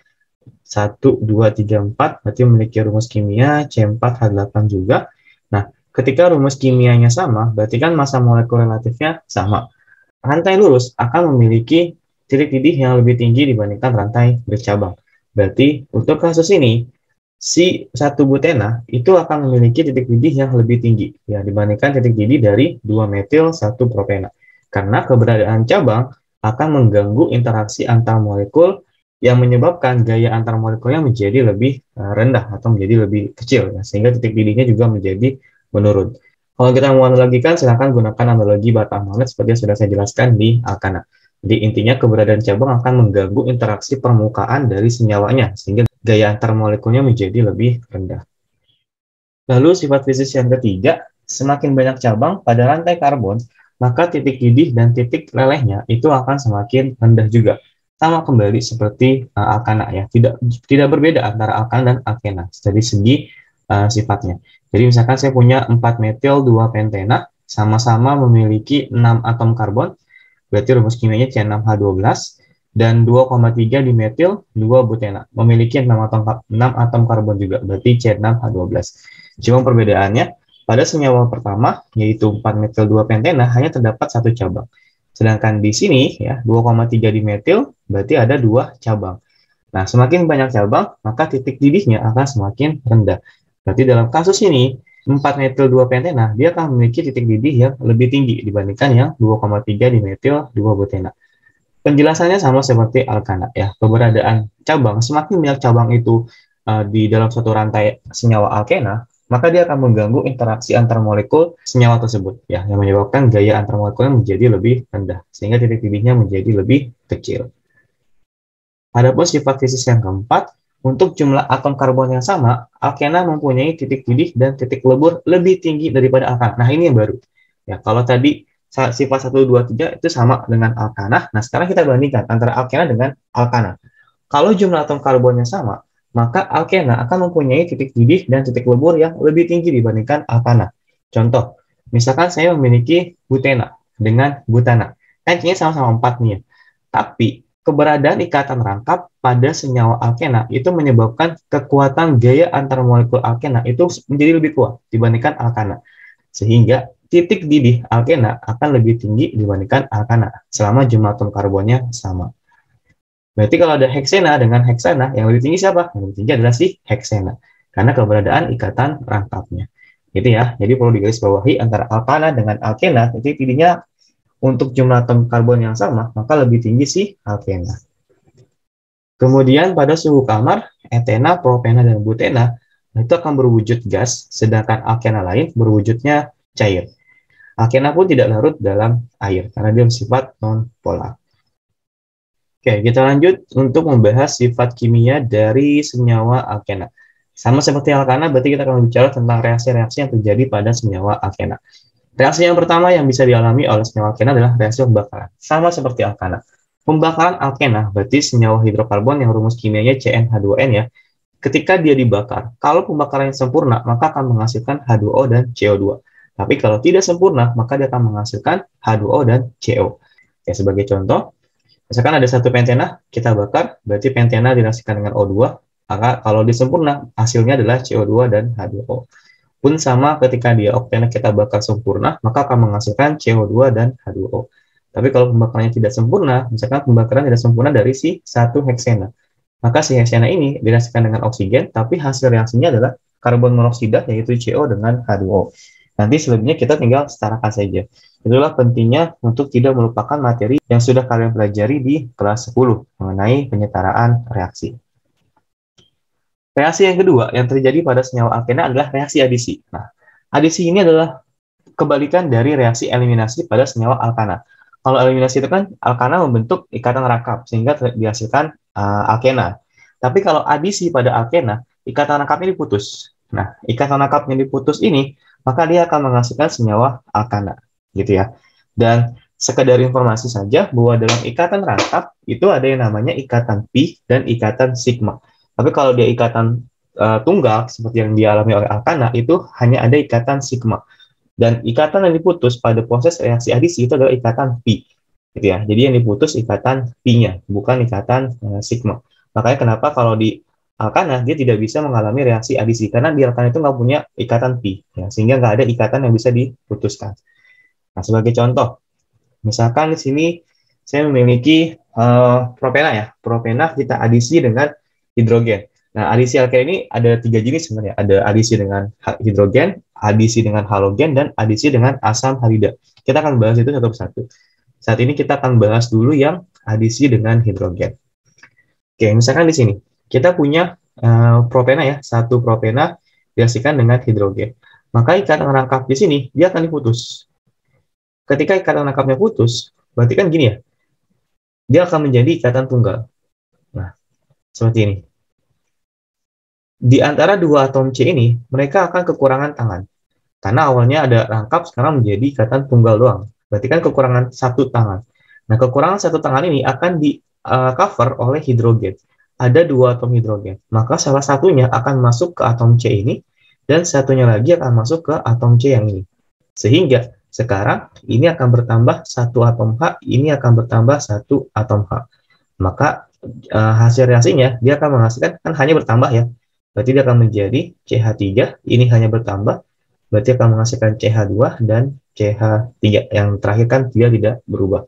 1, 2, 3, 4, berarti memiliki rumus kimia C4H8 juga. Nah, ketika rumus kimianya sama, berarti kan massa molekul relatifnya sama. Rantai lurus akan memiliki titik didih yang lebih tinggi dibandingkan rantai bercabang. Berarti untuk kasus ini, si satu butena itu akan memiliki titik didih yang lebih tinggi ya dibandingkan titik didih dari 2 metil 1 propena. Karena keberadaan cabang akan mengganggu interaksi antar molekul yang menyebabkan gaya antar molekulnya menjadi lebih rendah atau menjadi lebih kecil ya, sehingga titik didihnya juga menjadi menurun. Kalau kita mau analogikan, silakan gunakan analogi bata magnet seperti yang sudah saya jelaskan di alkana. Jadi intinya keberadaan cabang akan mengganggu interaksi permukaan dari senyawanya, sehingga gaya antar molekulnya menjadi lebih rendah. Lalu sifat fisik yang ketiga, semakin banyak cabang pada rantai karbon, maka titik didih dan titik lelehnya itu akan semakin rendah juga. Sama kembali seperti alkana ya, tidak berbeda antara alkana dan alkena dari segi sifatnya. Jadi misalkan saya punya 4 metil 2 pentena, sama-sama memiliki 6 atom karbon, berarti rumus kimianya C6H12, dan 2,3 dimetil 2 butena, memiliki 6 atom karbon juga, berarti C6H12. Cuma perbedaannya, pada senyawa pertama, yaitu 4 metil 2 pentena, hanya terdapat satu cabang. Sedangkan di sini, ya 2,3 dimetil, berarti ada 2 cabang. Nah, semakin banyak cabang, maka titik didihnya akan semakin rendah. Berarti dalam kasus ini, 4 metil 2 pentena, dia akan memiliki titik didih yang lebih tinggi dibandingkan yang 2,3 dimetil 2 butena. Penjelasannya sama seperti alkana ya. Keberadaan cabang, semakin banyak cabang itu di dalam suatu rantai senyawa alkena, maka dia akan mengganggu interaksi antar molekul senyawa tersebut ya, yang menyebabkan gaya antar molekulnya menjadi lebih rendah, sehingga titik didihnya menjadi lebih kecil. Adapun sifat fisik yang keempat, untuk jumlah atom karbon yang sama, alkena mempunyai titik didih dan titik lebur lebih tinggi daripada alkana. Nah, ini yang baru. Ya, kalau tadi sifat 1, 2, 3 itu sama dengan alkana. Nah, sekarang kita bandingkan antara alkena dengan alkana. Kalau jumlah atom karbonnya sama, maka alkena akan mempunyai titik didih dan titik lebur yang lebih tinggi dibandingkan alkana. Contoh, misalkan saya memiliki butena dengan butana. Kan kayaknya sama-sama 4 nih ya. Tapi keberadaan ikatan rangkap pada senyawa alkena itu menyebabkan kekuatan gaya antar molekul alkena itu menjadi lebih kuat dibandingkan alkana. Sehingga titik didih alkena akan lebih tinggi dibandingkan alkana selama jumlah atom karbonnya sama. Berarti kalau ada heksena dengan heksana, yang lebih tinggi siapa? Yang lebih tinggi adalah si heksena, karena keberadaan ikatan rangkapnya. Gitu ya. Jadi perlu digarisbawahi antara alkana dengan alkena, jadi pilihnya untuk jumlah atom karbon yang sama, maka lebih tinggi si alkena. Kemudian pada suhu kamar, etena, propena, dan butena itu akan berwujud gas, sedangkan alkena lain berwujudnya cair. Alkena pun tidak larut dalam air, karena dia bersifat non-polar. Oke, kita lanjut untuk membahas sifat kimia dari senyawa alkena. Sama seperti alkana, berarti kita akan bicara tentang reaksi-reaksi yang terjadi pada senyawa alkena. Reaksi yang pertama yang bisa dialami oleh senyawa alkena adalah reaksi pembakaran. Sama seperti alkana. Pembakaran alkena berarti senyawa hidrokarbon yang rumus kimianya CnH2n ya. Ketika dia dibakar, kalau pembakarannya sempurna, maka akan menghasilkan H2O dan CO2. Tapi kalau tidak sempurna, maka dia akan menghasilkan H2O dan CO. Ya, sebagai contoh, misalkan ada satu pentena, kita bakar, berarti pentena direaksikan dengan O2, maka kalau disempurna, hasilnya adalah CO2 dan H2O. Pun sama ketika dia oktena kita bakar sempurna, maka akan menghasilkan CO2 dan H2O. Tapi kalau pembakarannya tidak sempurna, misalkan pembakaran tidak sempurna dari si satu heksena, maka si heksena ini direaksikan dengan oksigen, tapi hasil reaksinya adalah karbon monoksida, yaitu CO dengan H2O. Nanti selebihnya kita tinggal setarakan saja. Itulah pentingnya untuk tidak melupakan materi yang sudah kalian pelajari di kelas 10 mengenai penyetaraan reaksi. Reaksi yang kedua yang terjadi pada senyawa alkena adalah reaksi adisi. Nah, adisi ini adalah kebalikan dari reaksi eliminasi pada senyawa alkana. Kalau eliminasi itu kan alkana membentuk ikatan rangkap sehingga dihasilkan alkena. Tapi kalau adisi pada alkena, ikatan rangkapnya diputus. Nah, ikatan rangkapnya diputus ini, maka dia akan menghasilkan senyawa alkana, gitu ya. Dan sekedar informasi saja bahwa dalam ikatan rangkap itu ada yang namanya ikatan pi dan ikatan sigma. Tapi kalau dia ikatan tunggal seperti yang dialami oleh alkana itu hanya ada ikatan sigma. Dan ikatan yang diputus pada proses reaksi adisi itu adalah ikatan pi, gitu ya. Jadi yang diputus ikatan pi-nya, bukan ikatan sigma. Makanya kenapa kalau di alkana dia tidak bisa mengalami reaksi adisi karena di alkana itu nggak punya ikatan pi, ya, sehingga nggak ada ikatan yang bisa diputuskan. Nah, sebagai contoh, misalkan di sini saya memiliki propena ya. Propena kita adisi dengan hidrogen. Nah, adisi alkena ini ada 3 jenis sebenarnya. Ada adisi dengan hidrogen, adisi dengan halogen, dan adisi dengan asam halida. Kita akan bahas itu satu persatu. Saat ini kita akan bahas dulu yang adisi dengan hidrogen. Oke, misalkan di sini kita punya propena ya, satu propena direaksikan dengan hidrogen. Maka ikatan rangkap di sini dia akan diputus. Ketika ikatan rangkapnya putus, berarti kan gini ya, dia akan menjadi ikatan tunggal. Nah, seperti ini. Di antara dua atom C ini, mereka akan kekurangan tangan. Karena awalnya ada rangkap, sekarang menjadi ikatan tunggal doang. Berarti kan kekurangan satu tangan. Nah, kekurangan satu tangan ini akan di-cover oleh hidrogen. Ada dua atom hidrogen. Maka salah satunya akan masuk ke atom C ini, dan satunya lagi akan masuk ke atom C yang ini. Sehingga sekarang ini akan bertambah satu atom H, ini akan bertambah satu atom H. Maka hasil reaksinya dia akan menghasilkan, kan hanya bertambah ya. Berarti dia akan menjadi CH3, ini hanya bertambah, berarti akan menghasilkan CH2 dan CH3. Yang terakhir kan dia tidak berubah.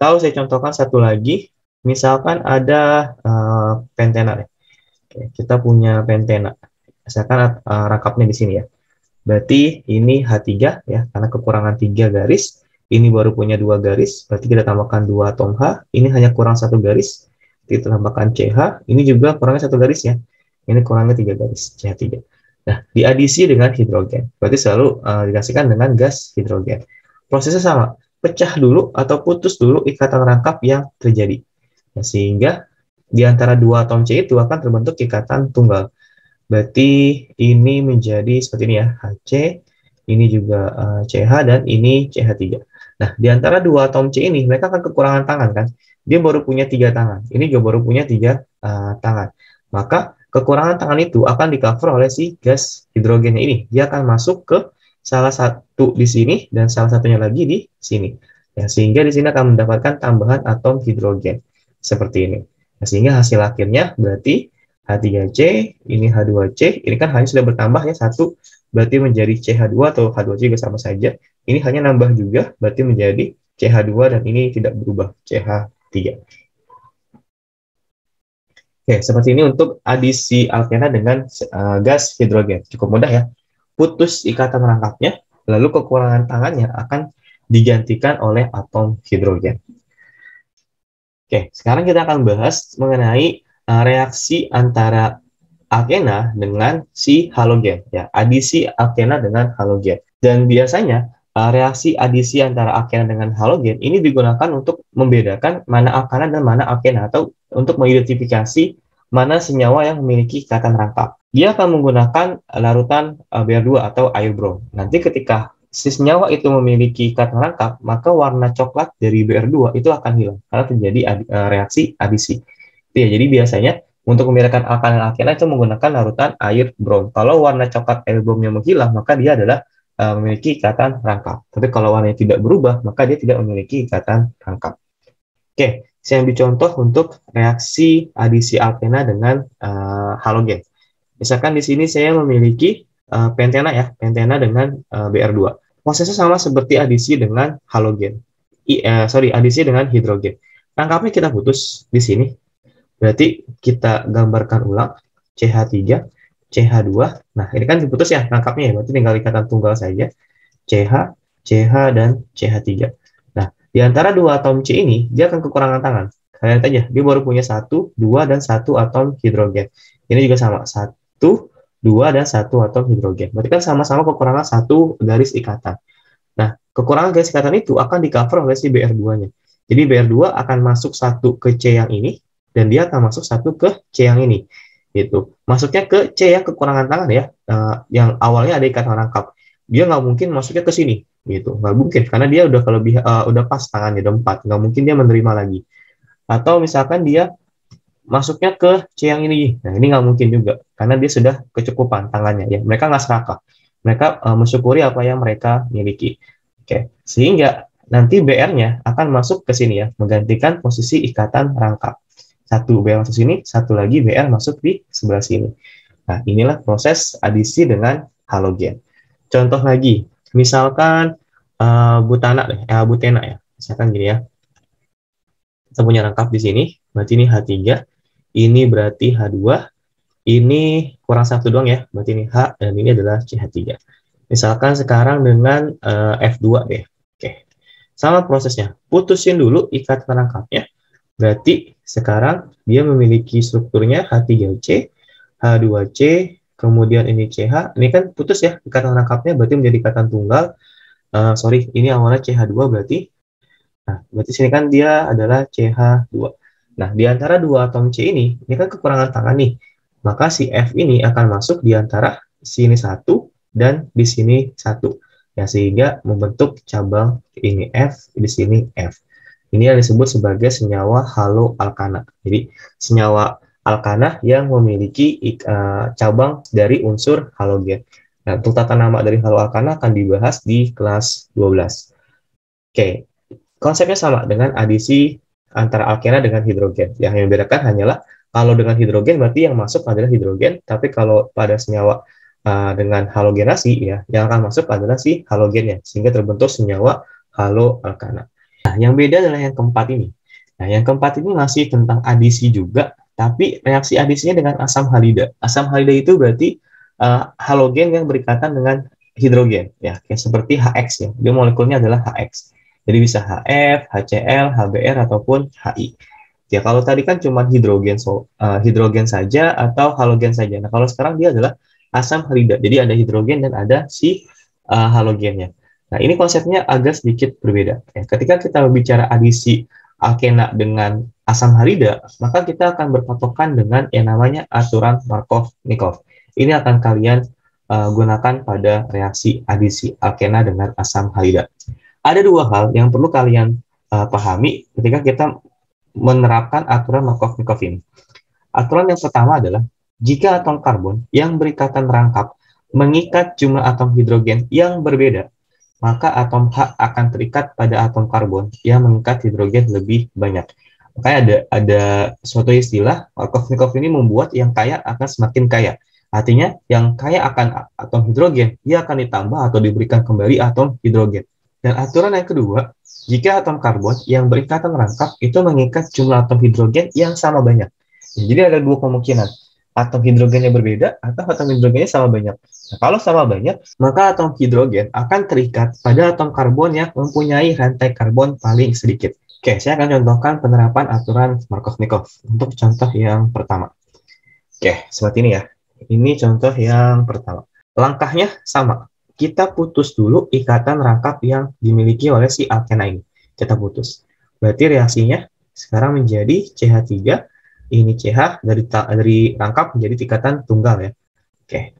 Kalau saya contohkan satu lagi, misalkan ada pentena. Kita punya pentena. Misalkan rangkapnya di sini ya. Berarti ini H3 ya, karena kekurangan 3 garis. Ini baru punya 2 garis, berarti kita tambahkan 2 atom H. Ini hanya kurang 1 garis, kita tambahkan CH. Ini juga kurangnya 1 garis ya. Ini kurangnya 3 garis, CH3. Nah, diadisi dengan hidrogen. Berarti selalu direaksikan dengan gas hidrogen. Prosesnya sama, pecah dulu atau putus dulu ikatan rangkap yang terjadi. Nah, sehingga di antara dua atom C itu akan terbentuk ikatan tunggal. Berarti ini menjadi seperti ini ya, HC, ini juga CH, dan ini CH3. Nah, di antara dua atom C ini, mereka akan kekurangan tangan kan? Dia baru punya 3 tangan. Ini juga baru punya 3 tangan. Maka kekurangan tangan itu akan di-cover oleh si gas hidrogennya ini. Dia akan masuk ke salah satu di sini dan salah satunya lagi di sini. Ya, sehingga di sini akan mendapatkan tambahan atom hidrogen seperti ini. Nah, sehingga hasil akhirnya berarti H3C, ini H2C, ini kan hanya sudah bertambah ya satu, berarti menjadi CH2 atau H2C juga sama saja. Ini hanya nambah juga, berarti menjadi CH2 dan ini tidak berubah, CH3. Oke, seperti ini untuk adisi alkena dengan gas hidrogen. Cukup mudah ya. Putus ikatan rangkapnya, lalu kekurangan tangannya akan digantikan oleh atom hidrogen. Oke, sekarang kita akan bahas mengenai reaksi antara alkena dengan si halogen, ya, adisi alkena dengan halogen. Dan biasanya reaksi adisi antara alkena dengan halogen ini digunakan untuk membedakan mana alkana dan mana alkena, atau untuk mengidentifikasi mana senyawa yang memiliki ikatan rangkap. Dia akan menggunakan larutan Br2 atau air brom. Nanti ketika si senyawa itu memiliki ikatan rangkap, maka warna coklat dari Br2 itu akan hilang karena terjadi reaksi adisi. Ya, jadi biasanya untuk membedakan alkana dan alkena itu menggunakan larutan air brom. Kalau warna coklat air bromnya menghilang, maka dia adalah memiliki ikatan rangkap. Tapi kalau warnanya tidak berubah, maka dia tidak memiliki ikatan rangkap. Oke, saya ambil contoh untuk reaksi adisi alkena dengan halogen. Misalkan di sini saya memiliki pentena ya, pentena dengan Br2. Prosesnya sama seperti adisi dengan halogen. Adisi dengan hidrogen. Rangkapnya kita putus di sini. Berarti kita gambarkan ulang CH3, CH2. Nah, ini kan diputus ya rangkapnya ya. Berarti tinggal ikatan tunggal saja. CH, CH, dan CH3. Nah, di antara dua atom C ini, dia akan kekurangan tangan. Kalian lihat aja, dia baru punya 1, 2, dan 1 atom hidrogen. Ini juga sama, 1, 2, dan 1 atom hidrogen. Berarti kan sama-sama kekurangan 1 garis ikatan. Nah, kekurangan garis ikatan itu akan di-cover oleh si Br2-nya. Jadi Br2 akan masuk 1 ke C yang ini, dan dia akan masuk 1 ke C yang ini. Gitu. Masuknya ke C yang kekurangan tangan ya, yang awalnya ada ikatan rangkap. Dia nggak mungkin masuknya ke sini, gitu. Nggak mungkin, karena dia udah pas tangannya, udah 4. Nggak mungkin dia menerima lagi. Atau misalkan dia masuknya ke C yang ini. Nah, ini nggak mungkin juga, karena dia sudah kecukupan tangannya. Ya, mereka nggak serakah. Mereka mensyukuri apa yang mereka miliki. Oke, sehingga nanti BR-nya akan masuk ke sini ya, menggantikan posisi ikatan rangkap. Satu BR masuk sini, satu lagi BR masuk di sebelah sini. Nah, inilah proses adisi dengan halogen. Contoh lagi, misalkan butena ya. Misalkan gini ya. Kita punya rangkap di sini, berarti ini H3, ini berarti H2, ini kurang satu doang ya, berarti ini H, dan ini adalah CH3. Misalkan sekarang dengan F2 deh. Oke. Sama prosesnya, putusin dulu ikatan rangkapnya. Berarti sekarang dia memiliki strukturnya H3C, H2C, kemudian ini CH. Ini kan putus ya ikatan rangkapnya, berarti menjadi ikatan tunggal. Ini awalnya CH2 berarti. Nah, berarti sini kan dia adalah CH2. Nah, di antara dua atom C ini kan kekurangan tangan nih. Maka si F ini akan masuk di antara sini 1 dan di sini 1. Ya, sehingga membentuk cabang ini F, di sini F. Ini yang disebut sebagai senyawa haloalkana. Jadi, senyawa alkana yang memiliki cabang dari unsur halogen. Nah, untuk tata nama dari haloalkana akan dibahas di kelas 12. Oke, konsepnya sama dengan adisi antara alkena dengan hidrogen. Yang membedakan hanyalah kalau dengan hidrogen berarti yang masuk adalah hidrogen, tapi kalau pada senyawa dengan halogenasi ya, yang akan masuk adalah si halogennya, sehingga terbentuk senyawa haloalkana. Nah, yang beda adalah yang keempat ini. Nah, yang keempat ini masih tentang adisi juga, tapi reaksi adisinya dengan asam halida. Asam halida itu berarti halogen yang berikatan dengan hidrogen, ya, kayak seperti HX ya. Dia molekulnya adalah HX. Jadi bisa HF, HCl, HBr, ataupun HI. Ya, kalau tadi kan cuma hidrogen saja atau halogen saja. Nah, kalau sekarang dia adalah asam halida. Jadi ada hidrogen dan ada si halogennya. Nah, ini konsepnya agak sedikit berbeda. Ya, ketika kita berbicara adisi alkena dengan asam halida, maka kita akan berpatokan dengan yang namanya aturan Markov-Nikov. Ini akan kalian gunakan pada reaksi adisi alkena dengan asam halida. Ada dua hal yang perlu kalian pahami ketika kita menerapkan aturan Markov-Nikov ini. Aturan yang pertama adalah jika atom karbon yang berikatan rangkap mengikat jumlah atom hidrogen yang berbeda, maka atom H akan terikat pada atom karbon yang mengikat hidrogen lebih banyak. Makanya ada suatu istilah, Markov-Nikov ini membuat yang kaya akan semakin kaya. Artinya, yang kaya akan atom hidrogen, dia akan ditambah atau diberikan kembali atom hidrogen. Dan aturan yang kedua, jika atom karbon yang berikatan rangkap itu mengikat jumlah atom hidrogen yang sama banyak. Ya, jadi ada dua kemungkinan. Atom hidrogennya berbeda atau atom hidrogennya sama banyak. Nah, kalau sama banyak, maka atom hidrogen akan terikat pada atom karbon yang mempunyai rantai karbon paling sedikit. Oke, saya akan contohkan penerapan aturan Markov-Nikov untuk contoh yang pertama. Oke, seperti ini ya. Ini contoh yang pertama. Langkahnya sama. Kita putus dulu ikatan rangkap yang dimiliki oleh si alkena ini. Kita putus. Berarti reaksinya sekarang menjadi CH3, ini CH dari rangkap menjadi ikatan tunggal ya. Oke.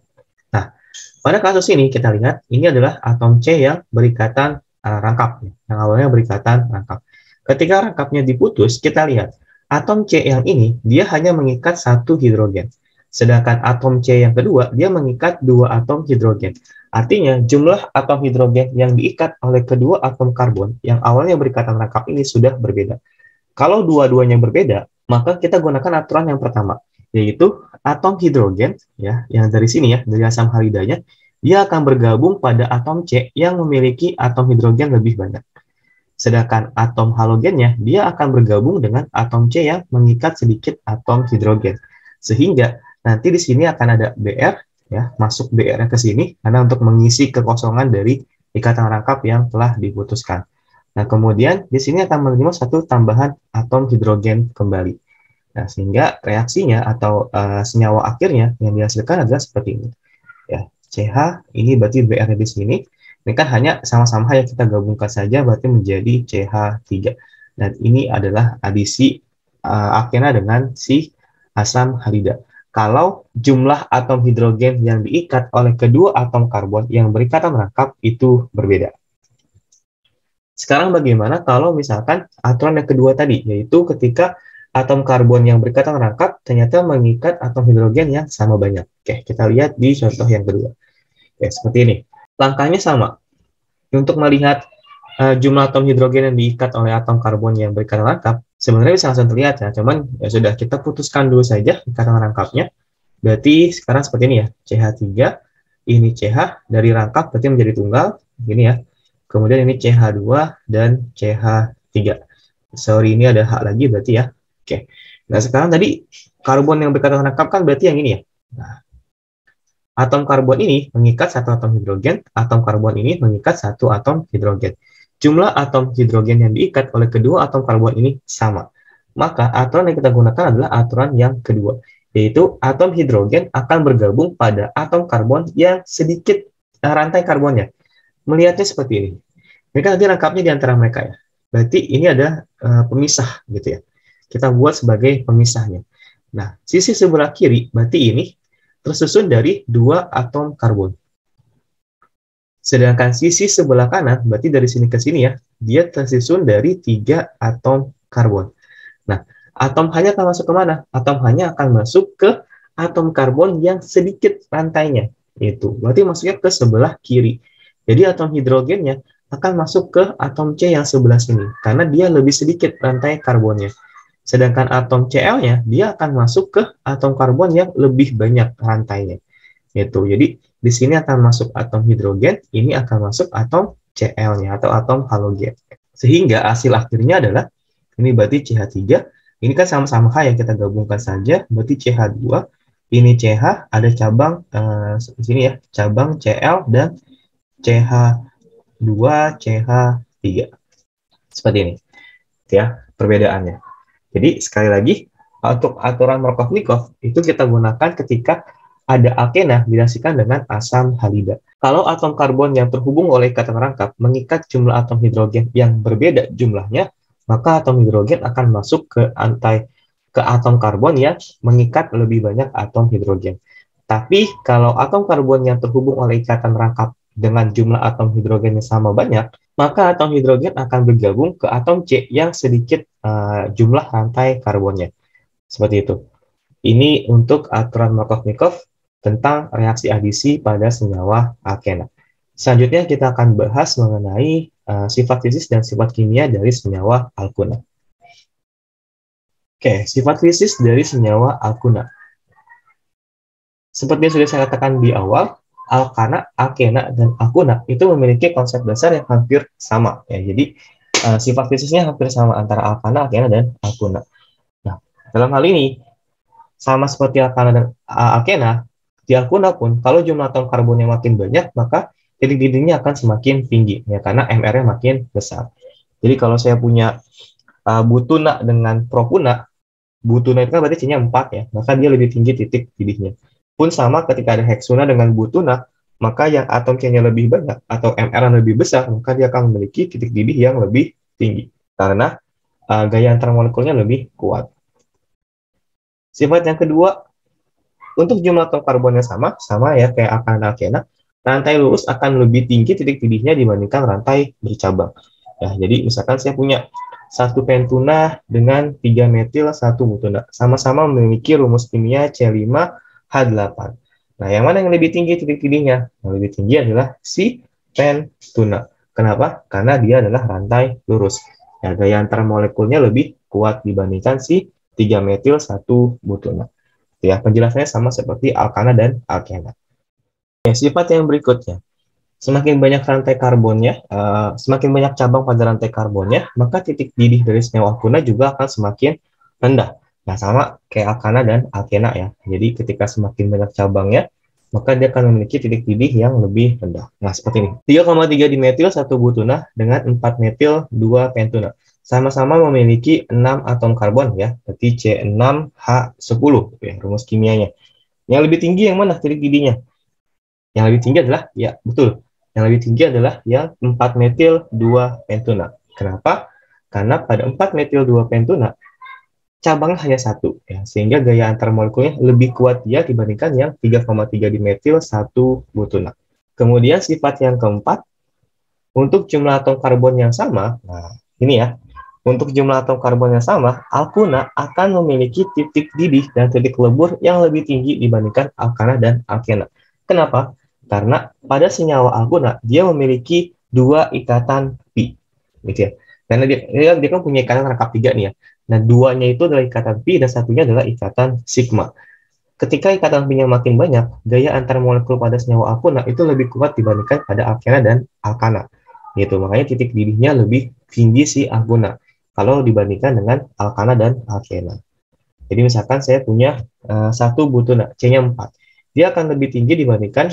Nah, pada kasus ini kita lihat ini adalah atom C yang berikatan rangkap, yang awalnya berikatan rangkap. Ketika rangkapnya diputus, kita lihat atom C yang ini dia hanya mengikat satu hidrogen. Sedangkan atom C yang kedua dia mengikat dua atom hidrogen. Artinya jumlah atom hidrogen yang diikat oleh kedua atom karbon yang awalnya berikatan rangkap ini sudah berbeda. Kalau dua-duanya berbeda, maka kita gunakan aturan yang pertama, yaitu atom hidrogen ya, yang dari sini ya, dari asam halidanya, dia akan bergabung pada atom C yang memiliki atom hidrogen lebih banyak. Sedangkan atom halogennya, dia akan bergabung dengan atom C yang mengikat sedikit atom hidrogen. Sehingga nanti di sini akan ada Br, ya, masuk Br ke sini, karena untuk mengisi kekosongan dari ikatan rangkap yang telah diputuskan. Nah, kemudian di sini akan menerima satu tambahan atom hidrogen kembali. Nah, sehingga reaksinya atau senyawa akhirnya yang dihasilkan adalah seperti ini. Ya, CH, ini berarti Br di sini. Ini kan hanya sama-sama yang kita gabungkan saja, berarti menjadi CH3. Dan ini adalah adisi alkena dengan si asam halida. Kalau jumlah atom hidrogen yang diikat oleh kedua atom karbon yang berikatan rangkap itu berbeda. Sekarang bagaimana kalau misalkan aturan yang kedua tadi, yaitu ketika atom karbon yang berikatan rangkap ternyata mengikat atom hidrogen yang sama banyak. Oke, kita lihat di contoh yang kedua. Oke, seperti ini. Langkahnya sama. Untuk melihat jumlah atom hidrogen yang diikat oleh atom karbon yang berikatan rangkap, sebenarnya bisa langsung terlihat ya, cuman ya sudah, kita putuskan dulu saja ikatan rangkapnya. Berarti sekarang seperti ini ya, CH3, ini CH dari rangkap berarti menjadi tunggal, gini ya. Kemudian ini CH2 dan CH3. Sorry, ini ada H lagi berarti ya. Oke. Nah, sekarang tadi karbon yang berikatan rangkap kan berarti yang ini ya. Nah, atom karbon ini mengikat satu atom hidrogen, atom karbon ini mengikat satu atom hidrogen. Jumlah atom hidrogen yang diikat oleh kedua atom karbon ini sama. Maka aturan yang kita gunakan adalah aturan yang kedua, yaitu atom hidrogen akan bergabung pada atom karbon yang sedikit rantai karbonnya. Melihatnya seperti ini. Mereka nanti rangkapnya di antara mereka ya. Berarti ini ada pemisah gitu ya. Kita buat sebagai pemisahnya. Nah, sisi sebelah kiri berarti ini tersusun dari dua atom karbon. Sedangkan sisi sebelah kanan, berarti dari sini ke sini ya, dia tersusun dari 3 atom karbon. Nah, atom hanya akan masuk ke mana? Atom hanya akan masuk ke atom karbon yang sedikit rantainya. Itu berarti masuknya ke sebelah kiri. Jadi atom hidrogennya akan masuk ke atom C yang sebelah sini, karena dia lebih sedikit rantai karbonnya. Sedangkan atom Cl-nya, dia akan masuk ke atom karbon yang lebih banyak rantainya. Itu. Jadi, di sini akan masuk atom hidrogen, ini akan masuk atom Cl-nya atau atom halogen. Sehingga hasil akhirnya adalah, ini berarti CH3, ini kan sama-sama H yang kita gabungkan saja, berarti CH2, ini CH, ada cabang, di sini ya, cabang Cl dan CH2, CH3. Seperti ini. Ya, perbedaannya. Jadi sekali lagi untuk aturan Markov-Nikov itu kita gunakan ketika ada alkena direaksikan dengan asam halida. Kalau atom karbon yang terhubung oleh ikatan rangkap mengikat jumlah atom hidrogen yang berbeda jumlahnya, maka atom hidrogen akan masuk ke atom karbon yang mengikat lebih banyak atom hidrogen. Tapi kalau atom karbon yang terhubung oleh ikatan rangkap dengan jumlah atom hidrogen yang sama banyak, maka atom hidrogen akan bergabung ke atom C yang sedikit jumlah rantai karbonnya. Seperti itu. Ini untuk aturan Markov-Nikov tentang reaksi adisi pada senyawa alkena. Selanjutnya kita akan bahas mengenai sifat fisis dan sifat kimia dari senyawa alkuna. Oke, sifat fisis dari senyawa alkuna. Seperti yang sudah saya katakan di awal, alkana, alkena, dan alkuna itu memiliki konsep dasar yang hampir sama. Ya, jadi sifat fisisnya hampir sama antara alkana, alkena, dan alkuna. Nah, dalam hal ini, sama seperti alkana dan alkena, di alkuna pun kalau jumlah atom karbonnya makin banyak, maka titik didihnya akan semakin tinggi ya karena MR-nya makin besar. Jadi kalau saya punya butuna dengan propuna, butuna itu kan berarti C-nya 4 ya, maka dia lebih tinggi titik didihnya. Pun sama ketika ada heksuna dengan butuna, maka yang atom C-nya lebih banyak atau MR yang lebih besar, maka dia akan memiliki titik didih yang lebih tinggi karena gaya antar molekulnya lebih kuat. Sifat yang kedua, untuk jumlah atom karbonnya sama ya kayak alkana-alkena, rantai lurus akan lebih tinggi titik didihnya dibandingkan rantai bercabang. Ya, jadi misalkan saya punya satu pentuna dengan 3 metil 1 butuna, sama-sama memiliki rumus kimia C5H8. Nah, yang mana yang lebih tinggi titik didihnya? Yang lebih tinggi adalah si pentuna. Kenapa? Karena dia adalah rantai lurus. Ya, gaya antar molekulnya lebih kuat dibandingkan si 3 metil 1 butuna. Ya, penjelasannya sama seperti alkana dan alkena. Ya, sifat yang berikutnya, semakin banyak rantai karbonnya, semakin banyak cabang pada rantai karbonnya, maka titik didih dari senyawa alkuna juga akan semakin rendah. Nah, sama kayak alkana dan alkena ya. Jadi ketika semakin banyak cabangnya, maka dia akan memiliki titik didih yang lebih rendah. Nah, seperti ini. 3,3 dimetil 1 butuna dengan 4 metil 2 pentuna. Sama-sama memiliki 6 atom karbon ya, berarti C6H10 ya, rumus kimianya. Yang lebih tinggi yang mana titik didihnya? Yang lebih tinggi adalah, ya betul, yang lebih tinggi adalah yang 4 metil 2 pentuna. Kenapa? Karena pada 4 metil 2 pentuna, cabangnya hanya satu, ya, sehingga gaya antar molekulnya lebih kuat dia dibandingkan yang 3,3 dimetil 1 butuna. Kemudian sifat yang keempat, untuk jumlah atom karbon yang sama, nah ini ya, untuk jumlah atom karbon yang sama, alkuna akan memiliki titik didih dan titik lebur yang lebih tinggi dibandingkan alkana dan alkena. Kenapa? Karena pada senyawa alkuna, dia memiliki 2 ikatan pi. Gitu ya. Karena dia kan punya ikatan rangkap 3 nih ya. Nah, 2-nya itu adalah ikatan pi dan satunya adalah ikatan sigma. Ketika ikatan pi-nya makin banyak, gaya antar molekul pada senyawa alkuna itu lebih kuat dibandingkan pada alkena dan alkana. Gitu. Makanya titik didihnya lebih tinggi si alkuna kalau dibandingkan dengan alkana dan alkena. Jadi misalkan saya punya satu butuna, C-nya 4. Dia akan lebih tinggi dibandingkan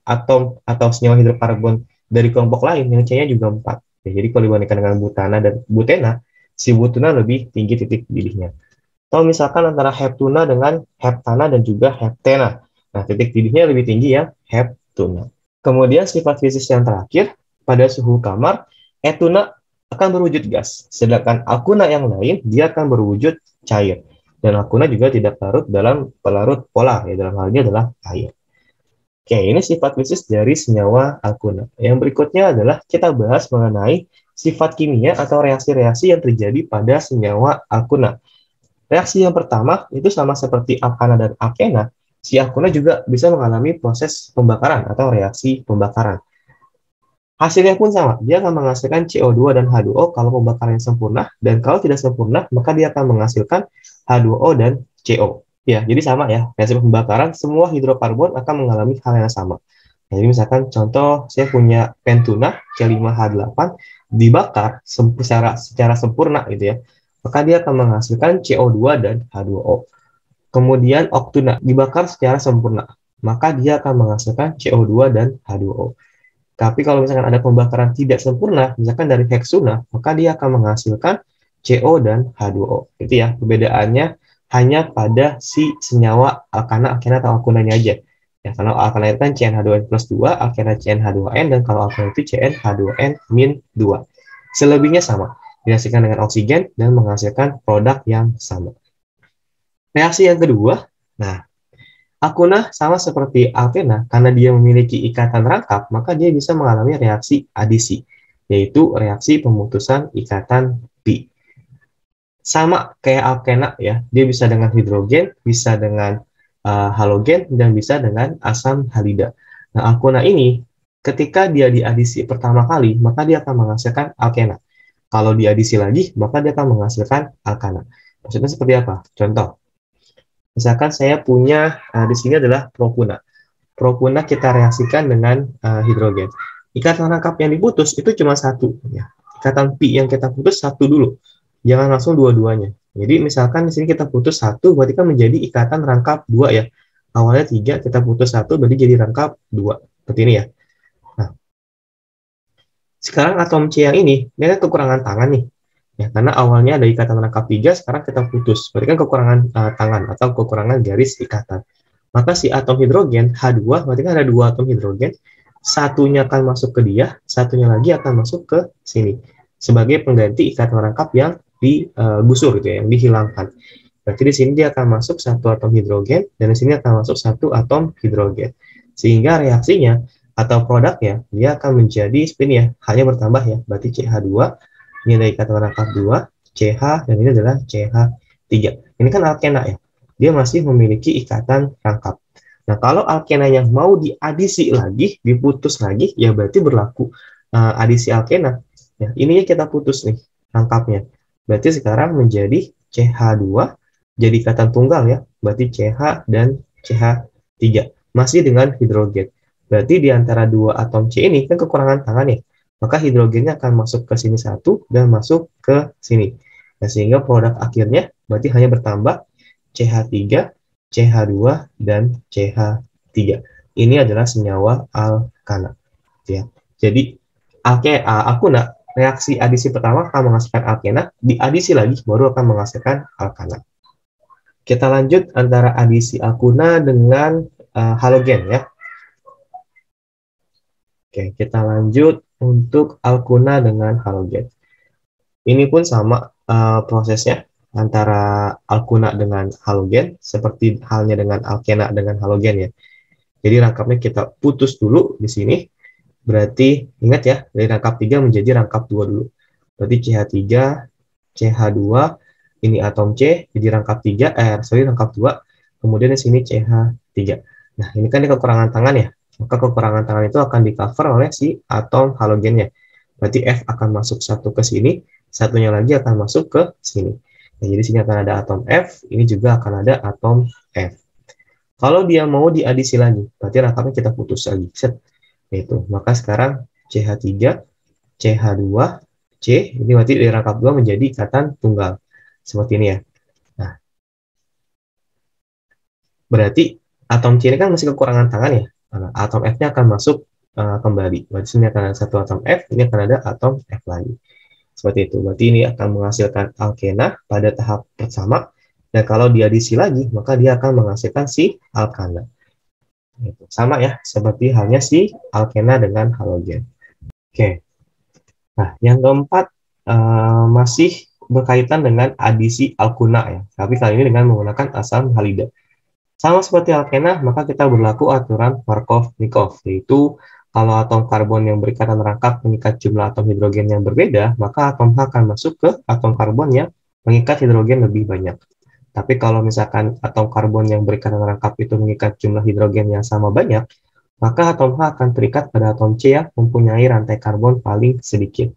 atom atau senyawa hidrokarbon dari kelompok lain yang C-nya juga 4. Ya, jadi kalau dibandingkan dengan butana dan butena, si butuna lebih tinggi titik didihnya. Atau misalkan antara heptuna dengan heptana dan juga heptena. Nah, titik didihnya lebih tinggi yang heptuna. Kemudian sifat fisis yang terakhir, pada suhu kamar, etuna akan berwujud gas, sedangkan alkuna yang lain dia akan berwujud cair. Dan alkuna juga tidak larut dalam pelarut polar, ya dalam hal ini adalah air. Oke, ini sifat fisis dari senyawa alkuna. Yang berikutnya adalah kita bahas mengenai sifat kimia atau reaksi-reaksi yang terjadi pada senyawa alkuna. Reaksi yang pertama itu sama seperti alkana dan alkena, si alkuna juga bisa mengalami proses pembakaran atau reaksi pembakaran. Hasilnya pun sama, dia akan menghasilkan CO2 dan H2O kalau pembakarannya sempurna, dan kalau tidak sempurna, maka dia akan menghasilkan H2O dan CO. Ya, jadi sama ya, reaksi pembakaran, semua hidrokarbon akan mengalami hal yang sama. Jadi misalkan contoh, saya punya pentuna C5H8, dibakar secara sempurna gitu ya, maka dia akan menghasilkan CO2 dan H2O. Kemudian oktuna, dibakar secara sempurna, maka dia akan menghasilkan CO2 dan H2O. Tapi kalau misalkan ada pembakaran tidak sempurna, misalkan dari heksuna, maka dia akan menghasilkan CO dan H2O. Itu ya, perbedaannya hanya pada si senyawa alkana, alkena, atau alkunanya aja. Ya, karena alkana itu kan CnH2n plus 2, alkena CnH2n, dan kalau alkana itu CnH2n-2. Selebihnya sama, dihasilkan dengan oksigen dan menghasilkan produk yang sama. Reaksi yang kedua, nah, alkuna sama seperti alkena, karena dia memiliki ikatan rangkap, maka dia bisa mengalami reaksi adisi, yaitu reaksi pemutusan ikatan pi. Sama kayak alkena ya, dia bisa dengan hidrogen, bisa dengan halogen, dan bisa dengan asam halida. Nah, alkuna ini, ketika dia diadisi pertama kali, maka dia akan menghasilkan alkena. Kalau diadisi lagi, maka dia akan menghasilkan alkana. Maksudnya seperti apa? Contoh. Misalkan saya punya, di sini adalah propuna. Propuna kita reaksikan dengan hidrogen. Ikatan rangkap yang diputus itu cuma satu. Ya. Ikatan pi yang kita putus satu dulu. Jangan langsung dua-duanya. Jadi misalkan di sini kita putus satu, berarti kan menjadi ikatan rangkap dua ya. Awalnya 3, kita putus satu, berarti jadi rangkap 2. Seperti ini ya. Nah, sekarang atom C yang ini kan kekurangan tangan nih. Ya, karena awalnya ada ikatan rangkap 3, sekarang kita putus. Berarti kan kekurangan tangan atau kekurangan garis ikatan. Maka si atom hidrogen H2, berarti kan ada 2 atom hidrogen, satunya akan masuk ke dia, satunya lagi akan masuk ke sini. Sebagai pengganti ikatan rangkap yang digusur gitu ya, yang dihilangkan. Berarti di sini dia akan masuk 1 atom hidrogen, dan di sini akan masuk 1 atom hidrogen. Sehingga reaksinya atau produknya, dia akan menjadi spin ya, hanya bertambah ya. Berarti CH2, ini ada ikatan rangkap 2, CH, dan ini adalah CH3. Ini kan alkena ya, dia masih memiliki ikatan rangkap. Nah, kalau alkena yang mau diadisi lagi, diputus lagi, ya berarti berlaku adisi alkena. Ya, ininya kita putus nih, rangkapnya. Berarti sekarang menjadi CH2, jadi ikatan tunggal ya, berarti CH dan CH3. Masih dengan hidrogen. Berarti di antara 2 atom C ini kan kekurangan tangan ya, maka hidrogennya akan masuk ke sini 1 dan masuk ke sini. Nah, sehingga produk akhirnya berarti hanya bertambah CH3, CH2, dan CH3. Ini adalah senyawa alkana. Ya. Jadi, alkuna, reaksi adisi pertama akan menghasilkan alkena, diadisi lagi baru akan menghasilkan alkana. Kita lanjut antara adisi alkuna dengan halogen ya. Oke, kita lanjut untuk alkuna dengan halogen. Ini pun sama prosesnya antara alkuna dengan halogen, seperti halnya dengan alkena dengan halogen ya. Jadi rangkapnya kita putus dulu di sini. Berarti ingat ya, dari rangkap 3 menjadi rangkap 2 dulu. Berarti CH3, CH2, ini atom C, jadi rangkap 3, rangkap 2, kemudian di sini CH3. Nah, ini kan kekurangan tangan ya. Maka kekurangan tangan itu akan di-cover oleh si atom halogennya. Berarti F akan masuk satu ke sini, satunya lagi akan masuk ke sini. Nah, jadi sini akan ada atom F, ini juga akan ada atom F. Kalau dia mau diadisi lagi, berarti rangkapnya kita putus lagi. Set. Itu. Maka sekarang CH3, CH2, C, ini berarti dari rangkap 2 menjadi ikatan tunggal. Seperti ini ya. Nah, berarti atom C ini kan masih kekurangan tangan ya. Nah, atom F-nya akan masuk kembali. Berarti sini akan ada satu atom F, ini akan ada atom F lagi. Seperti itu. Berarti ini akan menghasilkan alkena pada tahap pertama. Dan kalau diadisi lagi, maka dia akan menghasilkan si alkana. Sama ya, seperti halnya si alkena dengan halogen. Oke. Nah, yang keempat masih berkaitan dengan adisi alkuna ya. Tapi kali ini dengan menggunakan asam halida. Sama seperti alkena, maka kita berlaku aturan Markov-Nikov, yaitu kalau atom karbon yang berikatan rangkap mengikat jumlah atom hidrogen yang berbeda, maka atom H akan masuk ke atom karbon yang mengikat hidrogen lebih banyak. Tapi kalau misalkan atom karbon yang berikatan rangkap itu mengikat jumlah hidrogen yang sama banyak, maka atom H akan terikat pada atom C yang mempunyai rantai karbon paling sedikit.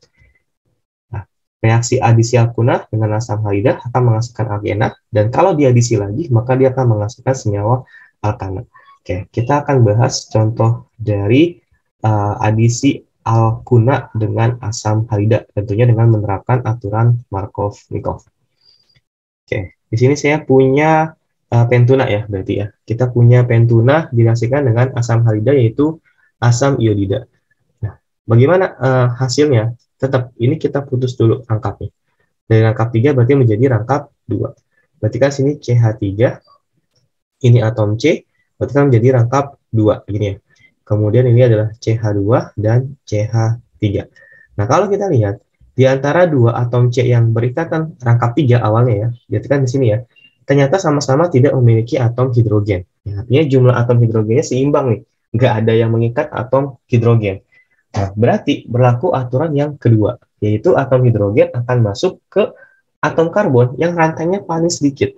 Reaksi adisi alkuna dengan asam halida akan menghasilkan alkena, dan kalau diadisi lagi, maka dia akan menghasilkan senyawa alkana. Oke, kita akan bahas contoh dari adisi alkuna dengan asam halida, tentunya dengan menerapkan aturan Markov-Nikov. Oke, di sini saya punya pentuna ya, berarti ya. Kita punya pentuna direaksikan dengan asam halida, yaitu asam iodida. Nah, bagaimana hasilnya? Tetap, ini kita putus dulu rangkapnya. Dari rangkap 3 berarti menjadi rangkap 2. Berarti kan sini CH3, ini atom C, berarti kan menjadi rangkap 2, gini ya. Kemudian ini adalah CH2 dan CH3. Nah, kalau kita lihat, di antara 2 atom C yang berikatan rangkap 3 awalnya ya, berarti kan di sini ya, ternyata sama-sama tidak memiliki atom hidrogen. Ya, artinya jumlah atom hidrogennya seimbang nih, nggak ada yang mengikat atom hidrogen. Nah, berarti berlaku aturan yang kedua, yaitu atom hidrogen akan masuk ke atom karbon yang rantainya paling sedikit.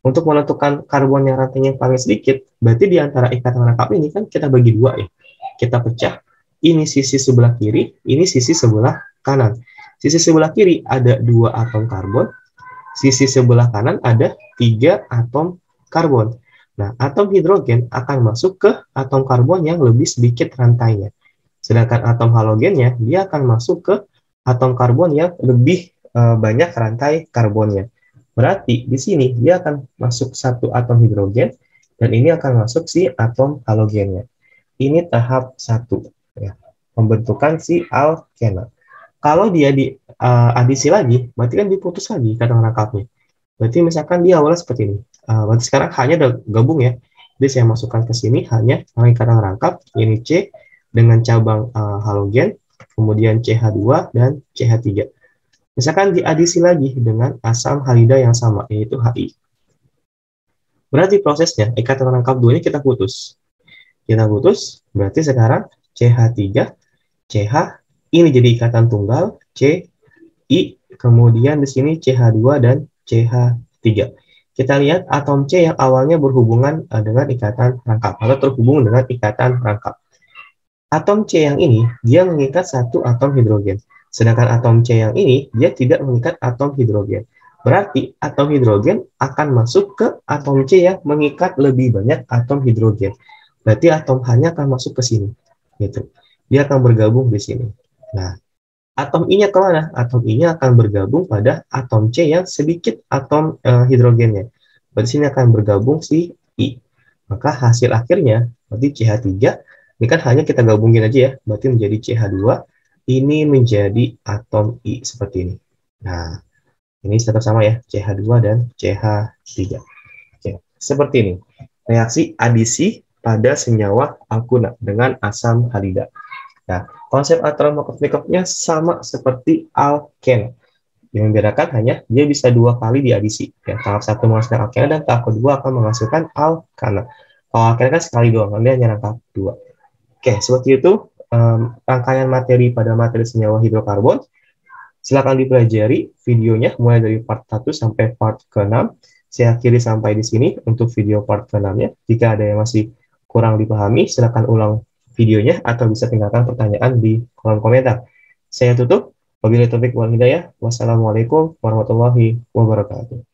Untuk menentukan karbon yang rantainya paling sedikit, berarti di antara ikatan rangkap ini kan kita bagi 2 ya. Kita pecah, ini sisi sebelah kiri, ini sisi sebelah kanan. Sisi sebelah kiri ada 2 atom karbon, sisi sebelah kanan ada 3 atom karbon. Nah, atom hidrogen akan masuk ke atom karbon yang lebih sedikit rantainya. Sedangkan atom halogennya, dia akan masuk ke atom karbon yang lebih banyak rantai karbonnya. Berarti di sini dia akan masuk satu atom hidrogen dan ini akan masuk si atom halogennya. Ini tahap 1 ya, pembentukan si alkena. Kalau dia di adisi lagi, berarti kan diputus lagi ikatan rangkapnya. Berarti misalkan dia awalnya seperti ini. Berarti sekarang hanya udah gabung ya. Jadi saya masukkan ke sini hanya ikatan rangkap, ini C dengan cabang halogen, kemudian CH2 dan CH3. Misalkan diadisi lagi dengan asam halida yang sama, yaitu Hi. Berarti prosesnya, ikatan rangkap 2 ini kita putus. Kita putus, berarti sekarang CH3, CH, ini jadi ikatan tunggal, C, I, kemudian di sini CH2 dan CH3. Kita lihat atom C yang awalnya berhubungan dengan ikatan rangkap, atau terhubung dengan ikatan rangkap. Atom C yang ini, dia mengikat satu atom hidrogen. Sedangkan atom C yang ini, dia tidak mengikat atom hidrogen. Berarti atom hidrogen akan masuk ke atom C yang mengikat lebih banyak atom hidrogen. Berarti atom H-nya akan masuk ke sini. Gitu. Dia akan bergabung di sini. Nah, atom I-nya kemana? Atom I-nya akan bergabung pada atom C yang sedikit atom hidrogennya. Berarti sini akan bergabung si I. Maka hasil akhirnya, berarti CH3, ini kan hanya kita gabungin aja ya, berarti menjadi CH2, ini menjadi atom I seperti ini. Nah, ini tetap sama ya, CH2 dan CH3. Oke, seperti ini. Reaksi adisi pada senyawa alkuna dengan asam halida. Nah, konsep atomokof-nya sama seperti alkena. Yang membedakan hanya dia bisa 2 kali diadisi. Ya, tahap 1 menghasilkan alkena dan tahap kedua akan menghasilkan alkana. Kalau alkena kan sekali doang, dia hanya rangkap 2. Oke, seperti itu rangkaian materi pada materi senyawa hidrokarbon. Silakan dipelajari videonya mulai dari part 1 sampai part ke-6. Saya akhiri sampai di sini untuk video part ke-6-nya. Jika ada yang masih kurang dipahami, silakan ulang videonya atau bisa tinggalkan pertanyaan di kolom komentar. Saya tutup. Wabillahi taufiq wal hidayah. Wassalamualaikum warahmatullahi wabarakatuh.